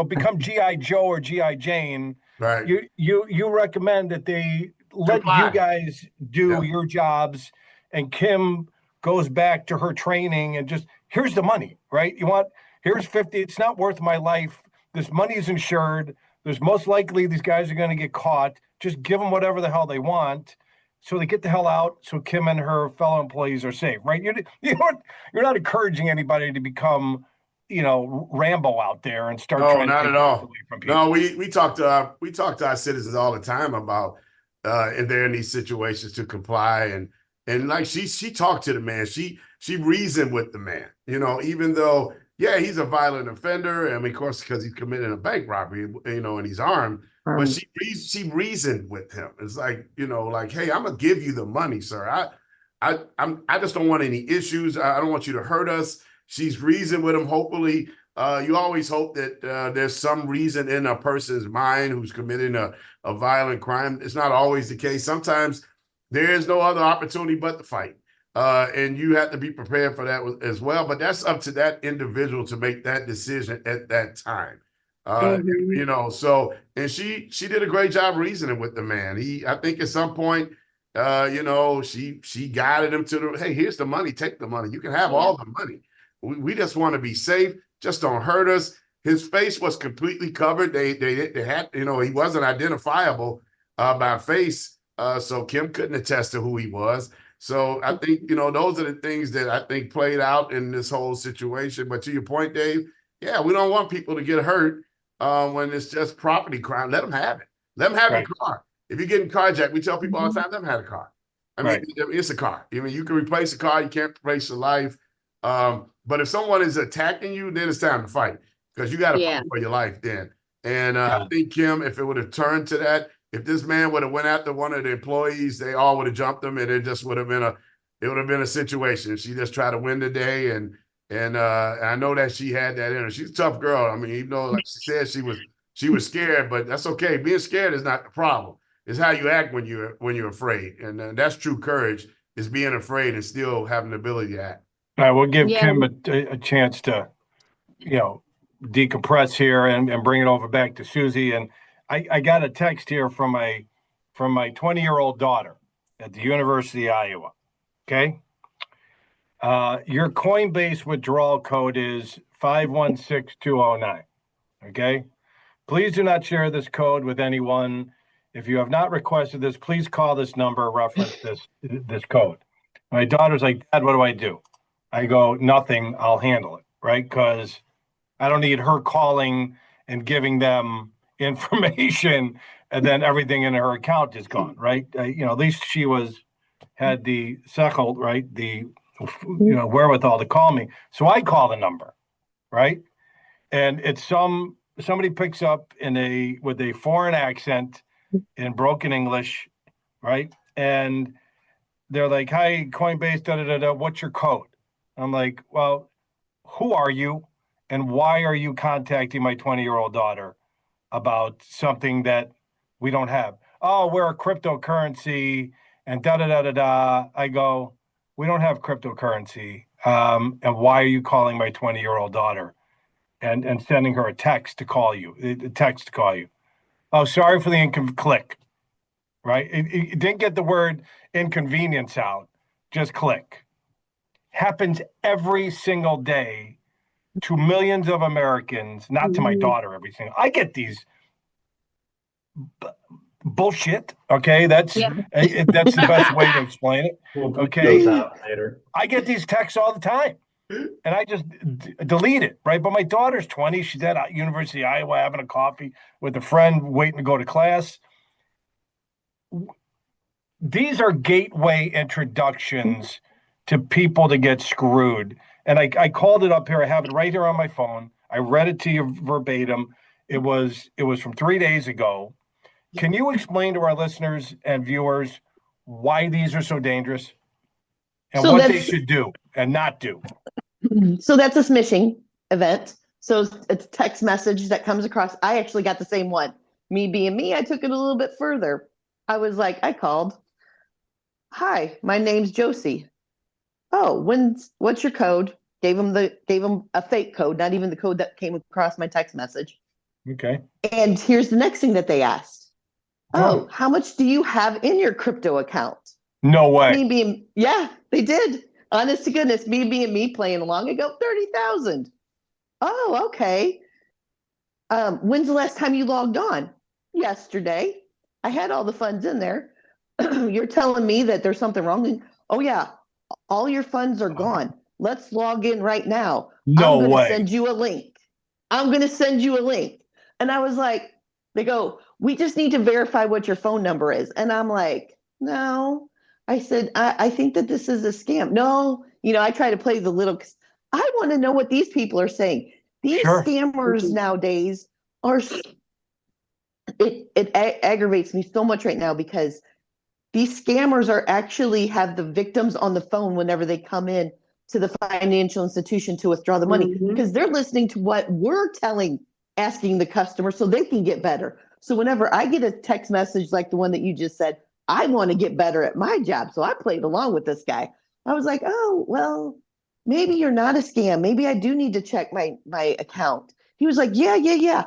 [SPEAKER 2] become GI Joe or GI Jane.
[SPEAKER 6] Right.
[SPEAKER 2] You recommend that they let you guys do your jobs, and Kim goes back to her training and just, here's the money, right? Here's 50. It's not worth my life. This money is insured. There's most likely these guys are going to get caught. Just give them whatever the hell they want, so they get the hell out, so Kim and her fellow employees are safe, right? You're not encouraging anybody to become, Rambo out there and start trying to take away from people.
[SPEAKER 6] No, we talk to our citizens all the time about and they're in these situations to comply, and like she talked to the man, she reasoned with the man, even though he's a violent offender, and of course because he's committed a bank robbery, and he's armed. But she reasoned with him. It's like, hey, I'm gonna give you the money, sir. I just don't want any issues. I don't want you to hurt us. She's reasoned with him. Hopefully, you always hope that there's some reason in a person's mind who's committing a violent crime. It's not always the case. Sometimes there is no other opportunity but to fight. And you have to be prepared for that as well. But that's up to that individual to make that decision at that time. So, and she did a great job reasoning with the man. I think at some point, she guided him to hey, here's the money, take the money. You can have all the money. We just want to be safe. Just don't hurt us. His face was completely covered. They had, he wasn't identifiable by face. So Kim couldn't attest to who he was. So I think, those are the things that I think played out in this whole situation. But to your point, Dave, we don't want people to get hurt. When it's just property crime, let them have it. Let them have a car. If you're getting carjacked, we tell people all the time, let them have a car. I mean, it's a car. I mean, you can replace a car. You can't replace a life. But if someone is attacking you, then it's time to fight, because you got to fight for your life then. And I think, Kim, if it would have turned to that, if this man would have went after one of the employees, they all would have jumped him, and it just would have been a situation. She just tried to win the day, and I know that she had that in her. She's a tough girl. I mean, even though, like she said, she was scared, but that's okay. Being scared is not the problem. It's how you act when you're afraid, and that's true courage, is being afraid and still having the ability to act.
[SPEAKER 2] All right, we'll give Kim a chance to, decompress here and bring it over back to Susie. And I got a text here from my 20-year-old daughter at the University of Iowa. Okay. Your Coinbase withdrawal code is 516209. Okay. Please do not share this code with anyone. If you have not requested this, please call this number, reference this code. My daughter's like, Dad, what do I do? I go, nothing, I'll handle it, right? Because I don't need her calling and giving them information, and then everything in her account is gone, right? At least she had the sechel, right? The wherewithal to call me. So I call the number, right? And it's somebody picks up with a foreign accent in broken English, right? And they're like, "Hi, Coinbase, da da da da. What's your code?" I'm like, "Well, who are you, and why are you contacting my 20-year-old daughter about something that we don't have?" "Oh, we're a cryptocurrency and da da da da da." I go, "We don't have cryptocurrency. And why are you calling my 20-year-old daughter? And sending her a text to call you, a text to call you. Oh, sorry for the click, right? It didn't get the word inconvenience out, just click. Happens every single day to millions of Americans, not to my daughter every single. I get these bullshit. Okay, that's that's the best way to explain it.
[SPEAKER 3] We'll bleep
[SPEAKER 2] Okay,
[SPEAKER 3] those out later.
[SPEAKER 2] I get these texts all the time, and I just delete it. Right, but my daughter's 20. She's at University of Iowa having a coffee with a friend, waiting to go to class. These are gateway introductions to people to get screwed. And I called it up here. I have it right here on my phone. I read it to you verbatim. It was from 3 days ago. Can you explain to our listeners and viewers why these are so dangerous and
[SPEAKER 5] So
[SPEAKER 2] what they
[SPEAKER 5] that's-
[SPEAKER 2] should do and not do?
[SPEAKER 5] So that's a smishing event. So it's a text message that comes across. I actually got the same one. Me being me, I took it a little bit further. I was like, I called. Hi, my name's Josie. Oh, what's your code? Gave him a fake code, not even the code that came across my text message.
[SPEAKER 2] Okay.
[SPEAKER 5] And here's the next thing that they asked.
[SPEAKER 2] Oh.
[SPEAKER 5] Oh, how much do you have in your crypto account?
[SPEAKER 2] No way.
[SPEAKER 5] Me being, yeah, they did. Honest to goodness, me being me playing along, I go 30,000. Oh, okay. When's the last time you logged on? Yesterday. I had all the funds in there. You're telling me that there's something wrong? Oh yeah, all your funds are gone. Let's log in right now.
[SPEAKER 2] No
[SPEAKER 5] I'm going
[SPEAKER 2] way.
[SPEAKER 5] to send you a link. I'm going to send you a link. And I was like, they go, we just need to verify what your phone number is. And I'm like, no. I said, I think that this is a scam. No, I try to play the little, I want to know what these people are saying. These
[SPEAKER 2] Sure.
[SPEAKER 5] scammers nowadays are, it aggravates me so much right now because these scammers are actually have the victims on the phone whenever they come in to the financial institution to withdraw the money because they're listening to what we're asking the customer so they can get better. So whenever I get a text message like the one that you just said, I want to get better at my job. So I played along with this guy. I was like, oh, well, maybe you're not a scam. Maybe I do need to check my account. He was like, yeah.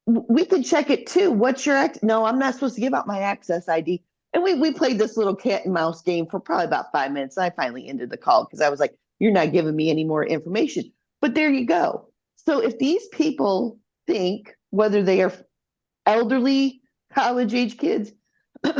[SPEAKER 5] We could check it too. What's your no, I'm not supposed to give out my access ID. And we played this little cat and mouse game for probably about 5 minutes. I finally ended the call because I was like, you're not giving me any more information. But there you go. So if these people think, whether they are elderly, college age kids,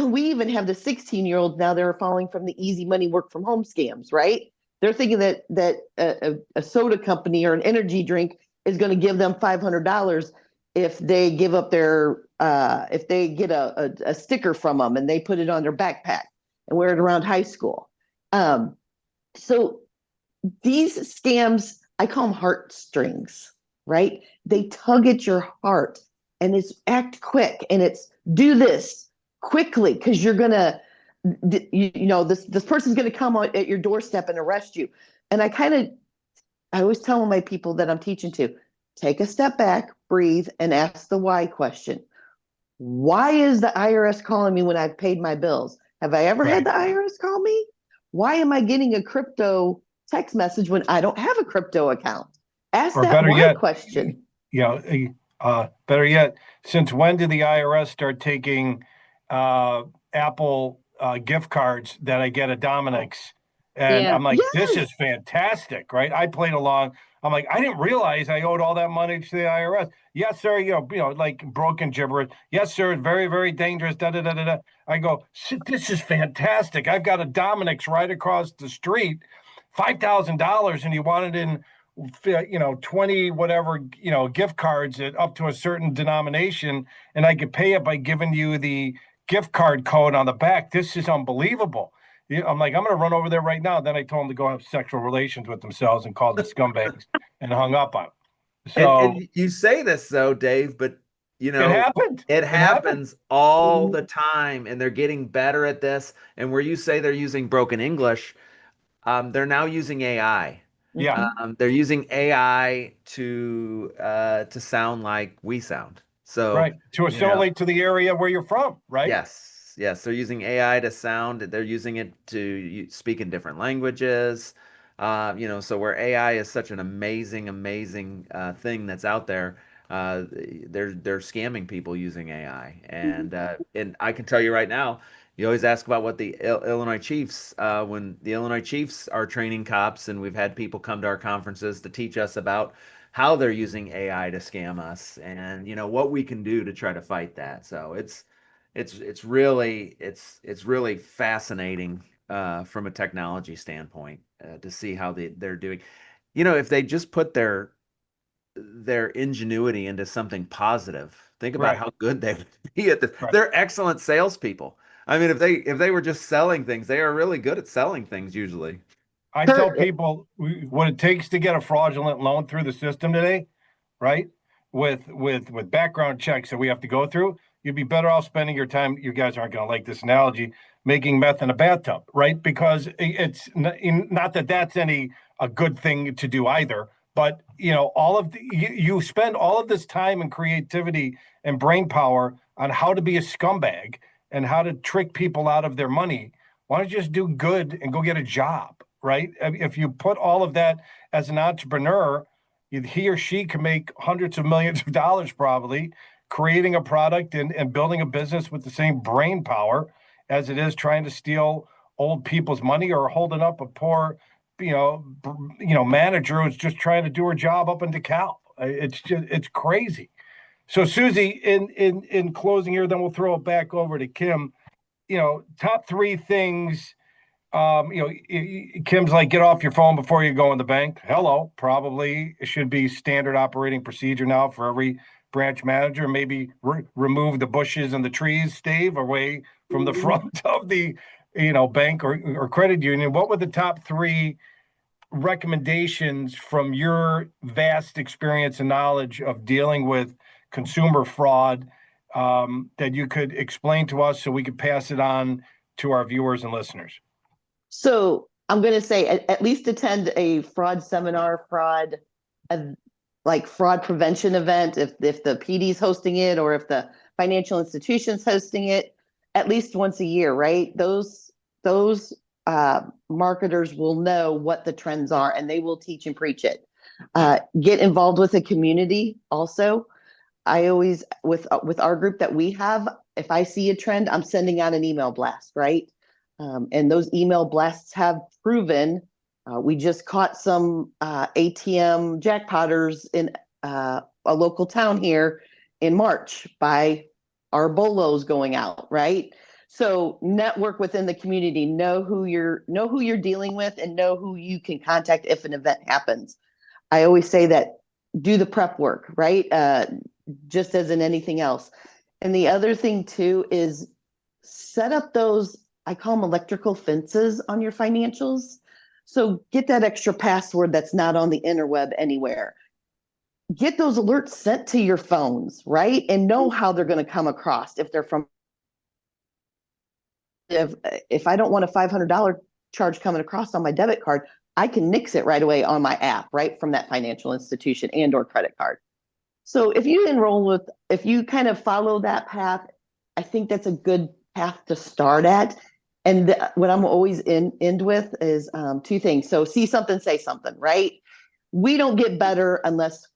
[SPEAKER 5] we even have the 16-year-olds now that are falling from the easy money work from home scams, right? They're thinking that a soda company or an energy drink is going to give them $500 if they give up if they get a sticker from them and they put it on their backpack and wear it around high school. So these scams, I call them heartstrings, right? They tug at your heart and it's act quick and it's do this quickly because you're going to, this person's going to come at your doorstep and arrest you. And I always tell my people that I'm teaching to, take a step back, breathe, and ask the why question. Why is the IRS calling me when I've paid my bills? Have I ever had the IRS call me? Why am I getting a crypto text message when I don't have a crypto account? Ask that why question.
[SPEAKER 2] Better yet, since when did the IRS start taking Apple gift cards that I get at Dominic's? And I'm like, this is fantastic, right? I played along. I'm like, I didn't realize I owed all that money to the IRS. Yes, sir. Like broken gibberish. Yes, sir. Very, very dangerous. Da da da da da. I go, this is fantastic. I've got a Dominic's right across the street, $5,000, and he wanted in, 20 whatever, gift cards up to a certain denomination, and I could pay it by giving you the gift card code on the back. This is unbelievable. I'm like, I'm going to run over there right now. Then I told them to go have sexual relations with themselves and called them scumbags and hung up on them. So
[SPEAKER 4] and you say this though, Dave, but
[SPEAKER 2] it happened.
[SPEAKER 4] It happens all the time, and they're getting better at this. And where you say they're using broken English, they're now using AI.
[SPEAKER 2] Yeah,
[SPEAKER 4] they're using AI to sound like we sound. So
[SPEAKER 2] to assimilate to the area where you're from, right?
[SPEAKER 4] Yes, they're using AI to sound. They're using it to speak in different languages. So where AI is such an amazing thing that's out there, they're scamming people using AI, and I can tell you right now, you always ask about what the Illinois Chiefs, when the Illinois Chiefs are training cops, and we've had people come to our conferences to teach us about how they're using AI to scam us, and what we can do to try to fight that. So it's really fascinating from a technology standpoint to see how they're doing. If they just put their ingenuity into something positive, think about
[SPEAKER 2] Right.
[SPEAKER 4] how good they would be at this.
[SPEAKER 2] Right.
[SPEAKER 4] They're excellent salespeople. I mean, if they were just selling things, they are really good at selling things usually.
[SPEAKER 2] I tell
[SPEAKER 5] Kurt,
[SPEAKER 2] people what it takes to get a fraudulent loan through the system today, right? With background checks that we have to go through, you'd be better off spending your time. You guys aren't going to like this analogy, making meth in a bathtub, right? Because it's not that that's a good thing to do either. But you spend all of this time and creativity and brain power on how to be a scumbag and how to trick people out of their money. Why don't you just do good and go get a job, right? If you put all of that as an entrepreneur, he or she can make hundreds of millions of dollars probably creating a product and building a business with the same brain power as it is trying to steal old people's money or holding up a poor, manager who's just trying to do her job up in DeKalb. It's crazy. So Susie, in closing here, then we'll throw it back over to Kim. Top three things. Kim's like, get off your phone before you go in the bank. Hello, probably it should be standard operating procedure now for every branch manager. Maybe remove the bushes and the trees, Steve, away from the front of the, bank or credit union. What were the top three recommendations from your vast experience and knowledge of dealing with consumer fraud that you could explain to us so we could pass it on to our viewers and listeners?
[SPEAKER 5] so I'm going to say at least attend a fraud seminar, like fraud prevention event, if the PD's hosting it or if the financial institution's hosting it, at least once a year, right? Those marketers will know what the trends are and they will teach and preach it. Get involved with the community also. I always, with our group that we have, if I see a trend, I'm sending out an email blast, right? And those email blasts have proven. We just caught some ATM jackpotters in a local town here in March by our bolos going out, right? So network within the community, know who you're dealing with, and know who you can contact if an event happens. I always say that do the prep work, right? Just as in anything else. And the other thing too is set up those, I call them electrical fences on your financials. So get that extra password that's not on the interweb anywhere. Get those alerts sent to your phones, right? And know how they're going to come across. If they're from, if I don't want a $500 charge coming across on my debit card, I can nix it right away on my app, right, from that financial institution and or credit card. So if you kind of follow that path, I think that's a good path to start at. And what I'm always end with is two things. So see something, say something, right? We don't get better unless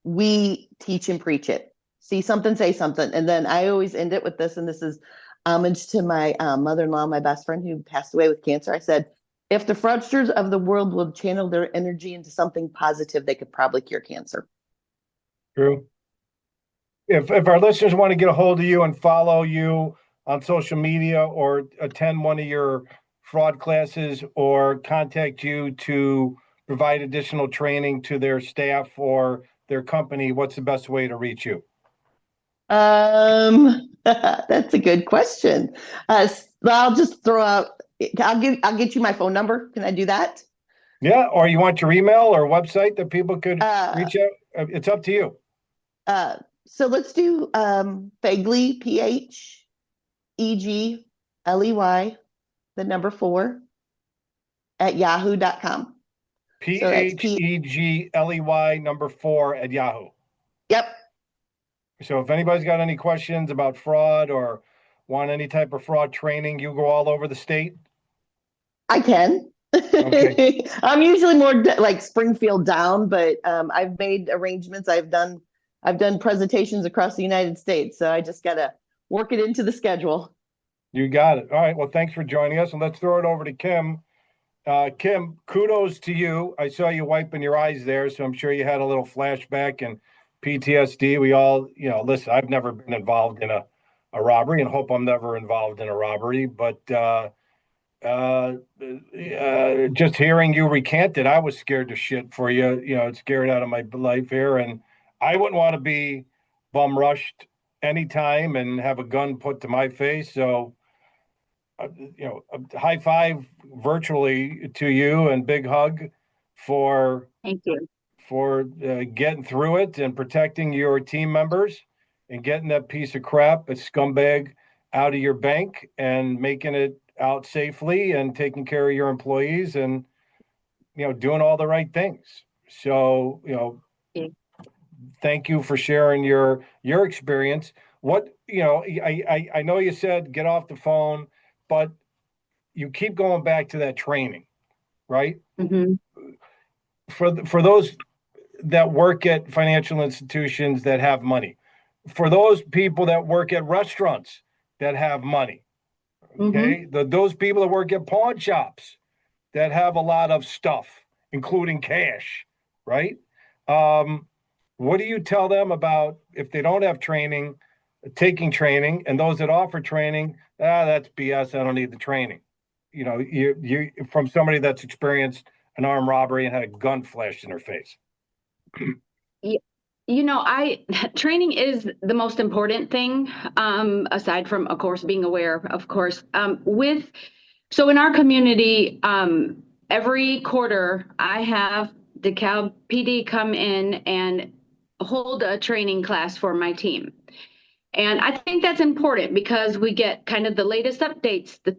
[SPEAKER 5] we teach and preach it. See something, say something. And then I always end it with this, and this is homage to my mother-in-law, my best friend who passed away with cancer. I said, if the fraudsters of the world would channel their energy into something positive, they could probably cure cancer.
[SPEAKER 2] True. If our listeners want to get a hold of you and follow you on social media or attend one of your fraud classes or contact you to provide additional training to their staff or their company, what's the best way to reach you?
[SPEAKER 5] That's a good question. I'll just throw out, I'll get you my phone number. Can I do that?
[SPEAKER 2] Yeah, or you want your email or website that people could reach out? It's up to you.
[SPEAKER 5] So let's do Fegley, PHEGLEY, the number 4 at yahoo.com.
[SPEAKER 2] PHEGLEY number 4 at Yahoo.
[SPEAKER 5] Yep.
[SPEAKER 2] So if anybody's got any questions about fraud or want any type of fraud training, you go all over the state?
[SPEAKER 5] I can.
[SPEAKER 2] Okay.
[SPEAKER 5] I'm usually more like Springfield down, but I've made arrangements. I've done presentations across the United States, so I just gotta work it into the schedule.
[SPEAKER 2] You got it. All right. Well, thanks for joining us, and let's throw it over to Kim. Kim, kudos to you. I saw you wiping your eyes there, so I'm sure you had a little flashback and PTSD. We all, listen, I've never been involved in a robbery and hope I'm never involved in a robbery, but just hearing you recant it, I was scared to shit for you, scared out of my life here. And I wouldn't want to be bum rushed anytime and have a gun put to my face. So, a high five virtually to you and big hug for
[SPEAKER 7] Thank you.
[SPEAKER 2] getting through it and protecting your team members and getting that piece of crap, a scumbag, out of your bank and making it out safely and taking care of your employees and doing all the right things. So thank you for sharing your experience. What I know you said get off the phone, but you keep going back to that training, right?
[SPEAKER 7] Mm-hmm.
[SPEAKER 2] For those that work at financial institutions that have money, for those people that work at restaurants that have money, okay, those people that work at pawn shops that have a lot of stuff, including cash, right? What do you tell them about if they don't have training, taking training, and those that offer training? That's BS. I don't need the training. You from somebody that's experienced an armed robbery and had a gun flashed in her face.
[SPEAKER 7] Training is the most important thing, aside from, of course, being aware, of course. So in our community, every quarter I have DeKalb PD come in and hold a training class for my team. And I think that's important because we get kind of the latest updates, the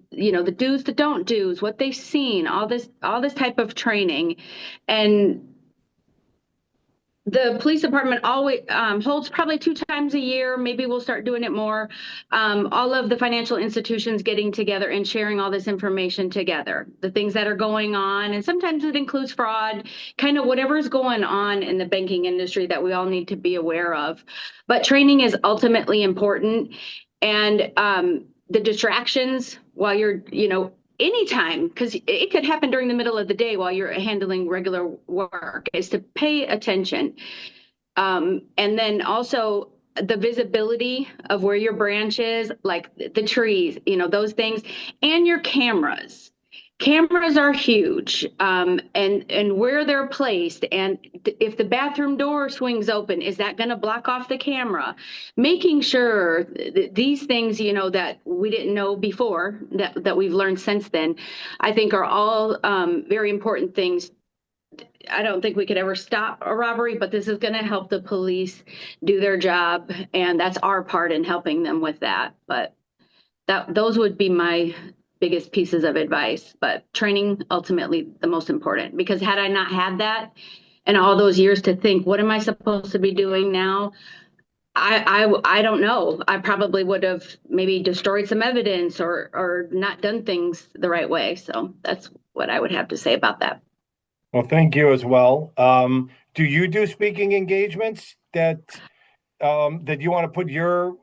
[SPEAKER 7] do's, the don't do's, what they've seen, all this type of training. And the police department always holds probably 2 times a year. Maybe we'll start doing it more. All of the financial institutions getting together and sharing all this information together, the things that are going on. And sometimes it includes fraud, kind of whatever's going on in the banking industry that we all need to be aware of. But training is ultimately important. And the distractions while you're, anytime, because it could happen during the middle of the day while you're handling regular work, is to pay attention. And then also the visibility of where your branch is, like the trees, those things, and your cameras. Cameras are huge, and where they're placed, and if the bathroom door swings open, is that going to block off the camera? Making sure these things, that we didn't know before, that we've learned since then, I think are all very important things. I don't think we could ever stop a robbery, but this is going to help the police do their job, and that's our part in helping them with that. But those would be my biggest pieces of advice. But training ultimately the most important, because had I not had that and all those years to think, what am I supposed to be doing now? I don't know. I probably would have maybe destroyed some evidence or not done things the right way. So that's what I would have to say about that.
[SPEAKER 2] Well, thank you as well. Do you do speaking engagements that you want to put your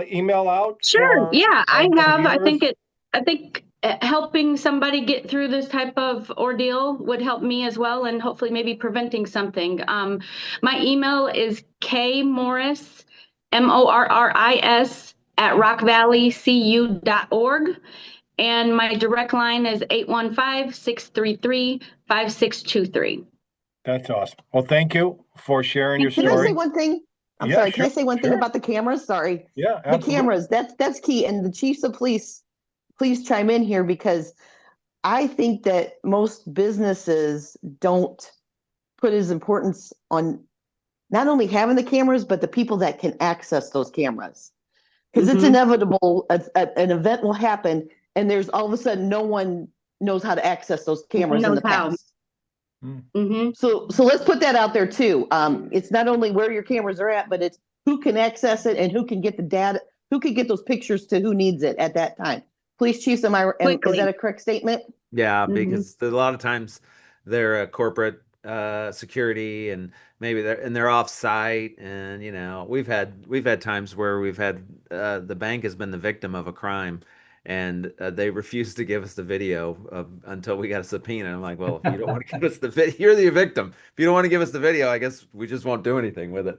[SPEAKER 2] email out?
[SPEAKER 7] Sure. Yeah, I have. I
[SPEAKER 2] viewers?
[SPEAKER 7] think helping somebody get through this type of ordeal would help me as well, and hopefully maybe preventing something. My email is kmorris, MORRIS @rockvalleycu.org. And my direct line is 815-633-5623.
[SPEAKER 2] That's awesome. Well, thank you for sharing your
[SPEAKER 5] Can I say
[SPEAKER 2] story.
[SPEAKER 5] one thing? I'm
[SPEAKER 2] Yeah,
[SPEAKER 5] sorry. Can I
[SPEAKER 2] sure,
[SPEAKER 5] say one thing
[SPEAKER 2] sure.
[SPEAKER 5] about the cameras? Sorry.
[SPEAKER 2] Yeah,
[SPEAKER 5] The
[SPEAKER 2] absolutely.
[SPEAKER 5] cameras, that's key. And the chiefs of police, please chime in here, because I think that most businesses don't put as importance on not only having the cameras, but the people that can access those cameras. Because it's inevitable, an event will happen, and there's all of a sudden no one knows how to access those cameras in the past. So let's put that out there too. It's not only where your cameras are at, but it's who can access it and who can get the data, who can get those pictures to who needs it at that time. Police chiefs, is that a correct statement?
[SPEAKER 4] Yeah,
[SPEAKER 7] Mhm.
[SPEAKER 4] because a lot of times they're a corporate security, and maybe they're off site, and we've had times where we've had the bank has been the victim of a crime, and they refuse to give us the video until we got a subpoena. I'm like, well, if you don't want to give us the video, you're the victim. If you don't want to give us the video, I guess we just won't do anything with it.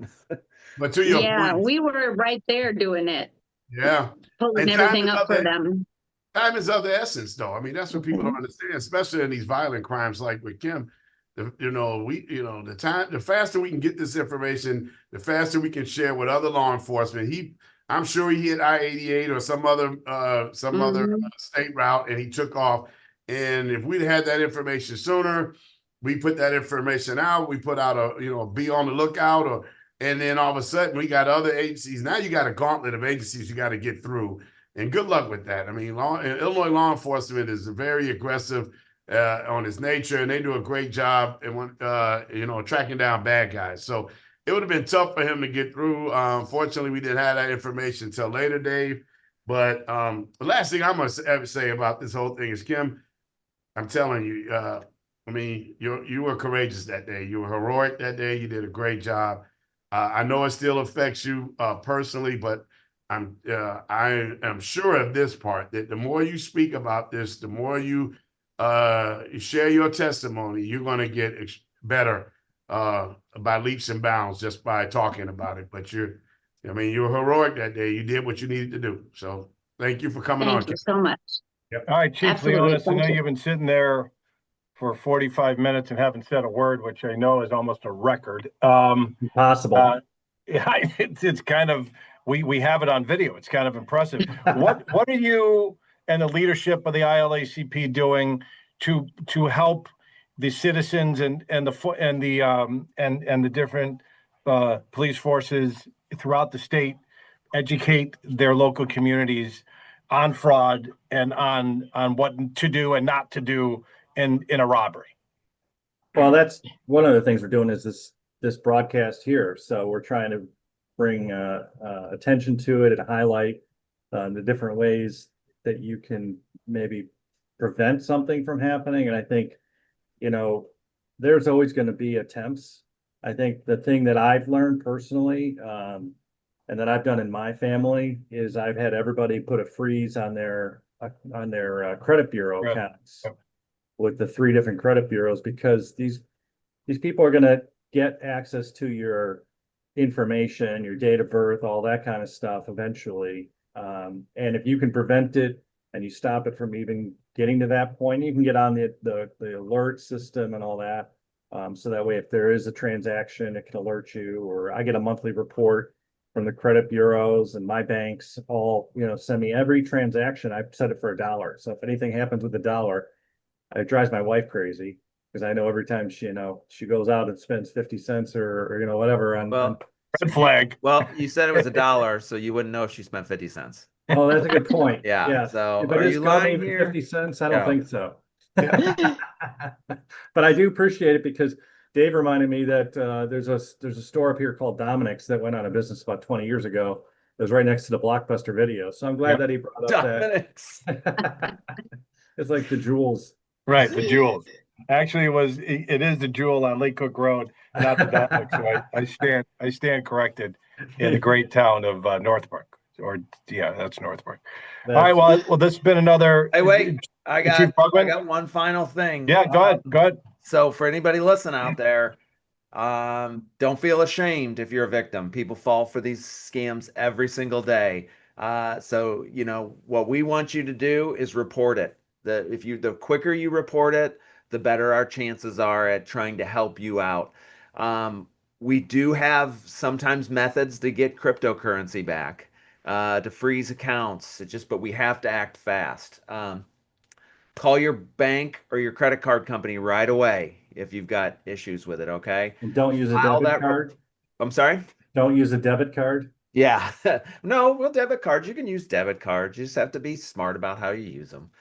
[SPEAKER 6] But to your
[SPEAKER 7] Yeah,
[SPEAKER 6] point,
[SPEAKER 7] we were right there doing it,
[SPEAKER 6] yeah.
[SPEAKER 7] pulling
[SPEAKER 6] And time
[SPEAKER 7] everything
[SPEAKER 6] is
[SPEAKER 7] up
[SPEAKER 6] of
[SPEAKER 7] for
[SPEAKER 6] the
[SPEAKER 7] them.
[SPEAKER 6] time is of the essence, though. I mean, that's what people don't
[SPEAKER 7] Mhm.
[SPEAKER 6] understand, especially in these violent crimes like with Kim. The time, the faster we can get this information, the faster we can share with other law enforcement. I'm sure he hit I-88 or some other
[SPEAKER 7] Mhm.
[SPEAKER 6] state route, and he took off. And if we'd had that information sooner, we put that information out. We put out be on the lookout, and then all of a sudden we got other agencies. Now you got a gauntlet of agencies you got to get through. And good luck with that. I mean, Illinois law enforcement is very aggressive on its nature, and they do a great job and tracking down bad guys. So it would have been tough for him to get through. Unfortunately, we didn't have that information until later, Dave. But the last thing I'm going to ever say about this whole thing is, Kim, I'm telling you, I mean, you were courageous that day. You were heroic that day. You did a great job. I know it still affects you personally, but I am sure of this part, that the more you speak about this, the more you share your testimony, you're going to get better by leaps and bounds just by talking about it. But you were heroic that day. You did what you needed to do. So thank you for coming on,
[SPEAKER 7] Thank you
[SPEAKER 6] Kim.
[SPEAKER 7] so much.
[SPEAKER 6] Yep.
[SPEAKER 2] All right, Chief
[SPEAKER 7] Absolutely.
[SPEAKER 2] Leonis, I know
[SPEAKER 7] Thank you.
[SPEAKER 2] you've been sitting there for 45 minutes and haven't said a word, which I know is almost a record.
[SPEAKER 3] Impossible.
[SPEAKER 2] Yeah, it's kind of, we have it on video. It's kind of impressive. What are you and the leadership of the ILACP doing to help the citizens and the different police forces throughout the state educate their local communities on fraud and on what to do and not to do in a robbery?
[SPEAKER 3] Well, that's one of the things we're doing is this broadcast here. So we're trying to bring attention to it and highlight the different ways that you can maybe prevent something from happening. And I think, there's always going to be attempts. I think the thing that I've learned personally, and that I've done in my family, is I've had everybody put a freeze on their credit bureau
[SPEAKER 2] Right.
[SPEAKER 3] accounts
[SPEAKER 2] Yep.
[SPEAKER 3] with the 3 different credit bureaus, because these people are going to get access to your information, your date of birth, all that kind of stuff eventually. And if you can prevent it and you stop it from even getting to that point, you can get on the alert system and all that. So that way, if there is a transaction, it can alert you. Or I get a monthly report from the credit bureaus, and my banks all, send me every transaction. I set it for $1. So if anything happens with $1, it drives my wife crazy, because I know every time she goes out and spends 50 cents or whatever on.
[SPEAKER 4] Well,
[SPEAKER 2] Red flag.
[SPEAKER 4] well, you said it was $1, so you wouldn't know if she spent 50 cents.
[SPEAKER 3] Oh, that's a good point.
[SPEAKER 4] Yeah.
[SPEAKER 3] Yes.
[SPEAKER 4] So
[SPEAKER 3] But
[SPEAKER 4] are
[SPEAKER 3] is
[SPEAKER 4] you
[SPEAKER 3] Carmen
[SPEAKER 4] lying
[SPEAKER 3] even
[SPEAKER 4] here?
[SPEAKER 3] 50 cents? I don't
[SPEAKER 4] Yeah.
[SPEAKER 3] think so. But I do appreciate it, because Dave reminded me that there's a store up here called Dominic's that went out of business about 20 years ago. It was right next to the Blockbuster Video. So I'm glad
[SPEAKER 2] Yep.
[SPEAKER 3] that he brought up
[SPEAKER 4] Dominic's.
[SPEAKER 3] that. It's like the jewels.
[SPEAKER 2] Right, the jewels. Actually, it is the jewel on Lake Cook Road, not the Dominic. So I stand corrected in the great town of Northbrook. That's Northbrook. All right, well, this has been another.
[SPEAKER 4] Hey, wait, I
[SPEAKER 2] Chief
[SPEAKER 4] got
[SPEAKER 2] Bugman?
[SPEAKER 4] one final thing.
[SPEAKER 2] Yeah, go ahead.
[SPEAKER 4] So for anybody listening out there, don't feel ashamed if you're a victim. People fall for these scams every single day. So what we want you to do is report it. The quicker you report it, the better our chances are at trying to help you out. We do have sometimes methods to get cryptocurrency back, to freeze accounts. But we have to act fast. Call your bank or your credit card company right away if you've got issues with it, okay?
[SPEAKER 3] And don't use a
[SPEAKER 4] File
[SPEAKER 3] debit
[SPEAKER 4] that-
[SPEAKER 3] card.
[SPEAKER 4] I'm sorry?
[SPEAKER 3] Don't use a debit card.
[SPEAKER 4] Yeah. No, well, debit cards, you can use debit cards. You just have to be smart about how you use them.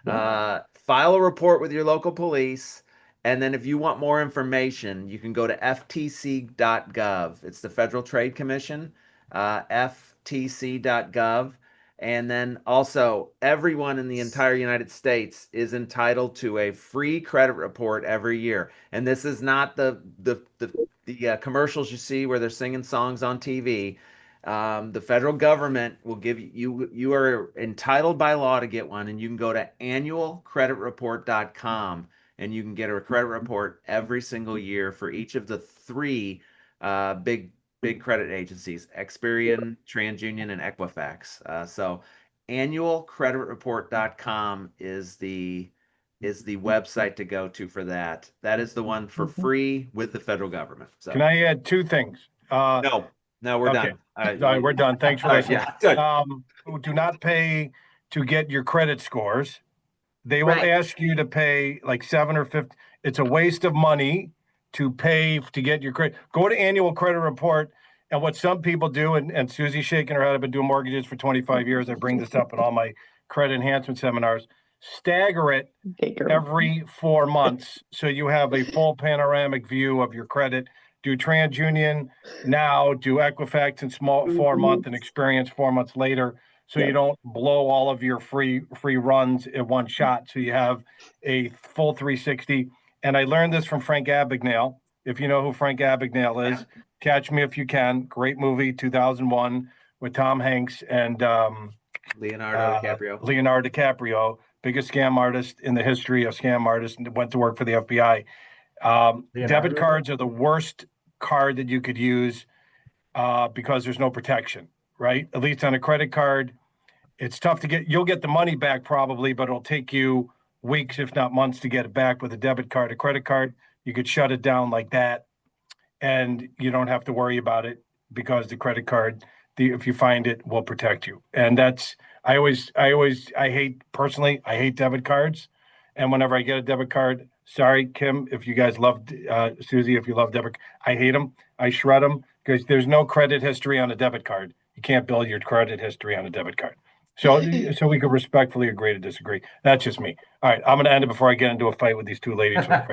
[SPEAKER 4] File a report with your local police. And then if you want more information, you can go to ftc.gov. It's the Federal Trade Commission, ftc.gov. And then also, everyone in the entire United States is entitled to a free credit report every year. And this is not the commercials you see where they're singing songs on TV. The federal government will give you are entitled by law to get one, and you can go to annualcreditreport.com and you can get a credit report every single year for each of the three big credit agencies: Experian, TransUnion, and Equifax. So annualcreditreport.com is the website to go to for that. That is the one for free with the federal government. So
[SPEAKER 2] Can I add two things?
[SPEAKER 4] no, we're
[SPEAKER 2] Okay.
[SPEAKER 4] done.
[SPEAKER 2] All right, we're done. Thanks for listening.
[SPEAKER 4] Yeah, good.
[SPEAKER 2] Do not pay to get your credit scores. They will
[SPEAKER 7] Right.
[SPEAKER 2] ask you to pay like 7 or 50. It's a waste of money to pay to get your credit. Go to annual credit report. And what some people do, and Susie's shaking her head, I've been doing mortgages for 25 years. I bring this up in all my credit enhancement seminars. Stagger it every 4 months so you have a full panoramic view of your credit. Do TransUnion now, do Equifax in small 4 month and Experience 4 months later, so you don't blow all of your free runs in one shot. So you have a full 360. And I learned this from Frank Abagnale. If you know who Frank Abagnale is, Catch Me If You Can. Great movie, 2001, with Tom Hanks and
[SPEAKER 4] Leonardo DiCaprio.
[SPEAKER 2] Leonardo DiCaprio, biggest scam artist in the history of scam artists, and went to work for the FBI. Debit cards are the worst card that you could use because there's no protection, right? At least on a credit card, it's tough to get. You'll get the money back probably, but it'll take you weeks, if not months, to get it back. With a debit card, a credit card, you could shut it down like that, and you don't have to worry about it because the credit card, if you find it, will protect you. And that's, I hate debit cards. And whenever I get a debit card, sorry, Kim, if you guys love, Susie, if you love debit, I hate them. I shred them because there's no credit history on a debit card. You can't build your credit history on a debit card. So we could respectfully agree to disagree. That's just me. All right, I'm going to end it before I get into a fight with these two ladies. This has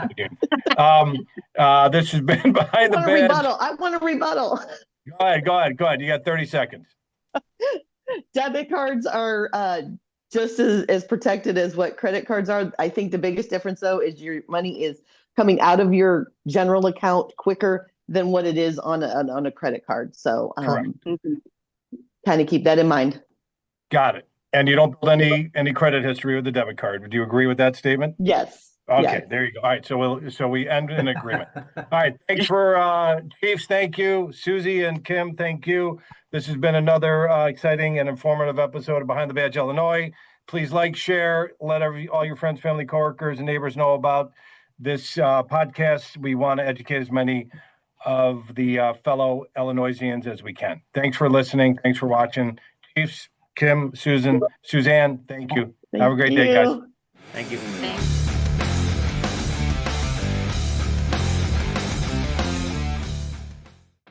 [SPEAKER 2] been Behind the Badge.
[SPEAKER 5] I want a rebuttal.
[SPEAKER 2] Go ahead. You got 30 seconds.
[SPEAKER 5] Debit cards are just as protected as what credit cards are. I think the biggest difference, though, is your money is coming out of your general account quicker than what it is on a credit card. So kind of keep that in mind.
[SPEAKER 2] Got it. And you don't build any credit history with the debit card. Would you agree with that statement?
[SPEAKER 5] Yes.
[SPEAKER 2] Okay,
[SPEAKER 5] yes.
[SPEAKER 2] There you go. All right, so we end in agreement. All right, thanks for Chiefs. Thank you, Susie and Kim. Thank you. This has been another exciting and informative episode of Behind the Badge, Illinois. Please like, share, let all your friends, family, coworkers, and neighbors know about this podcast. We want to educate as many of the fellow Illinoisians as we can. Thanks for listening. Thanks for watching. Chiefs, Kim, Suzanne, thank you. Have a great day, guys.
[SPEAKER 4] Thank you.
[SPEAKER 7] Thanks.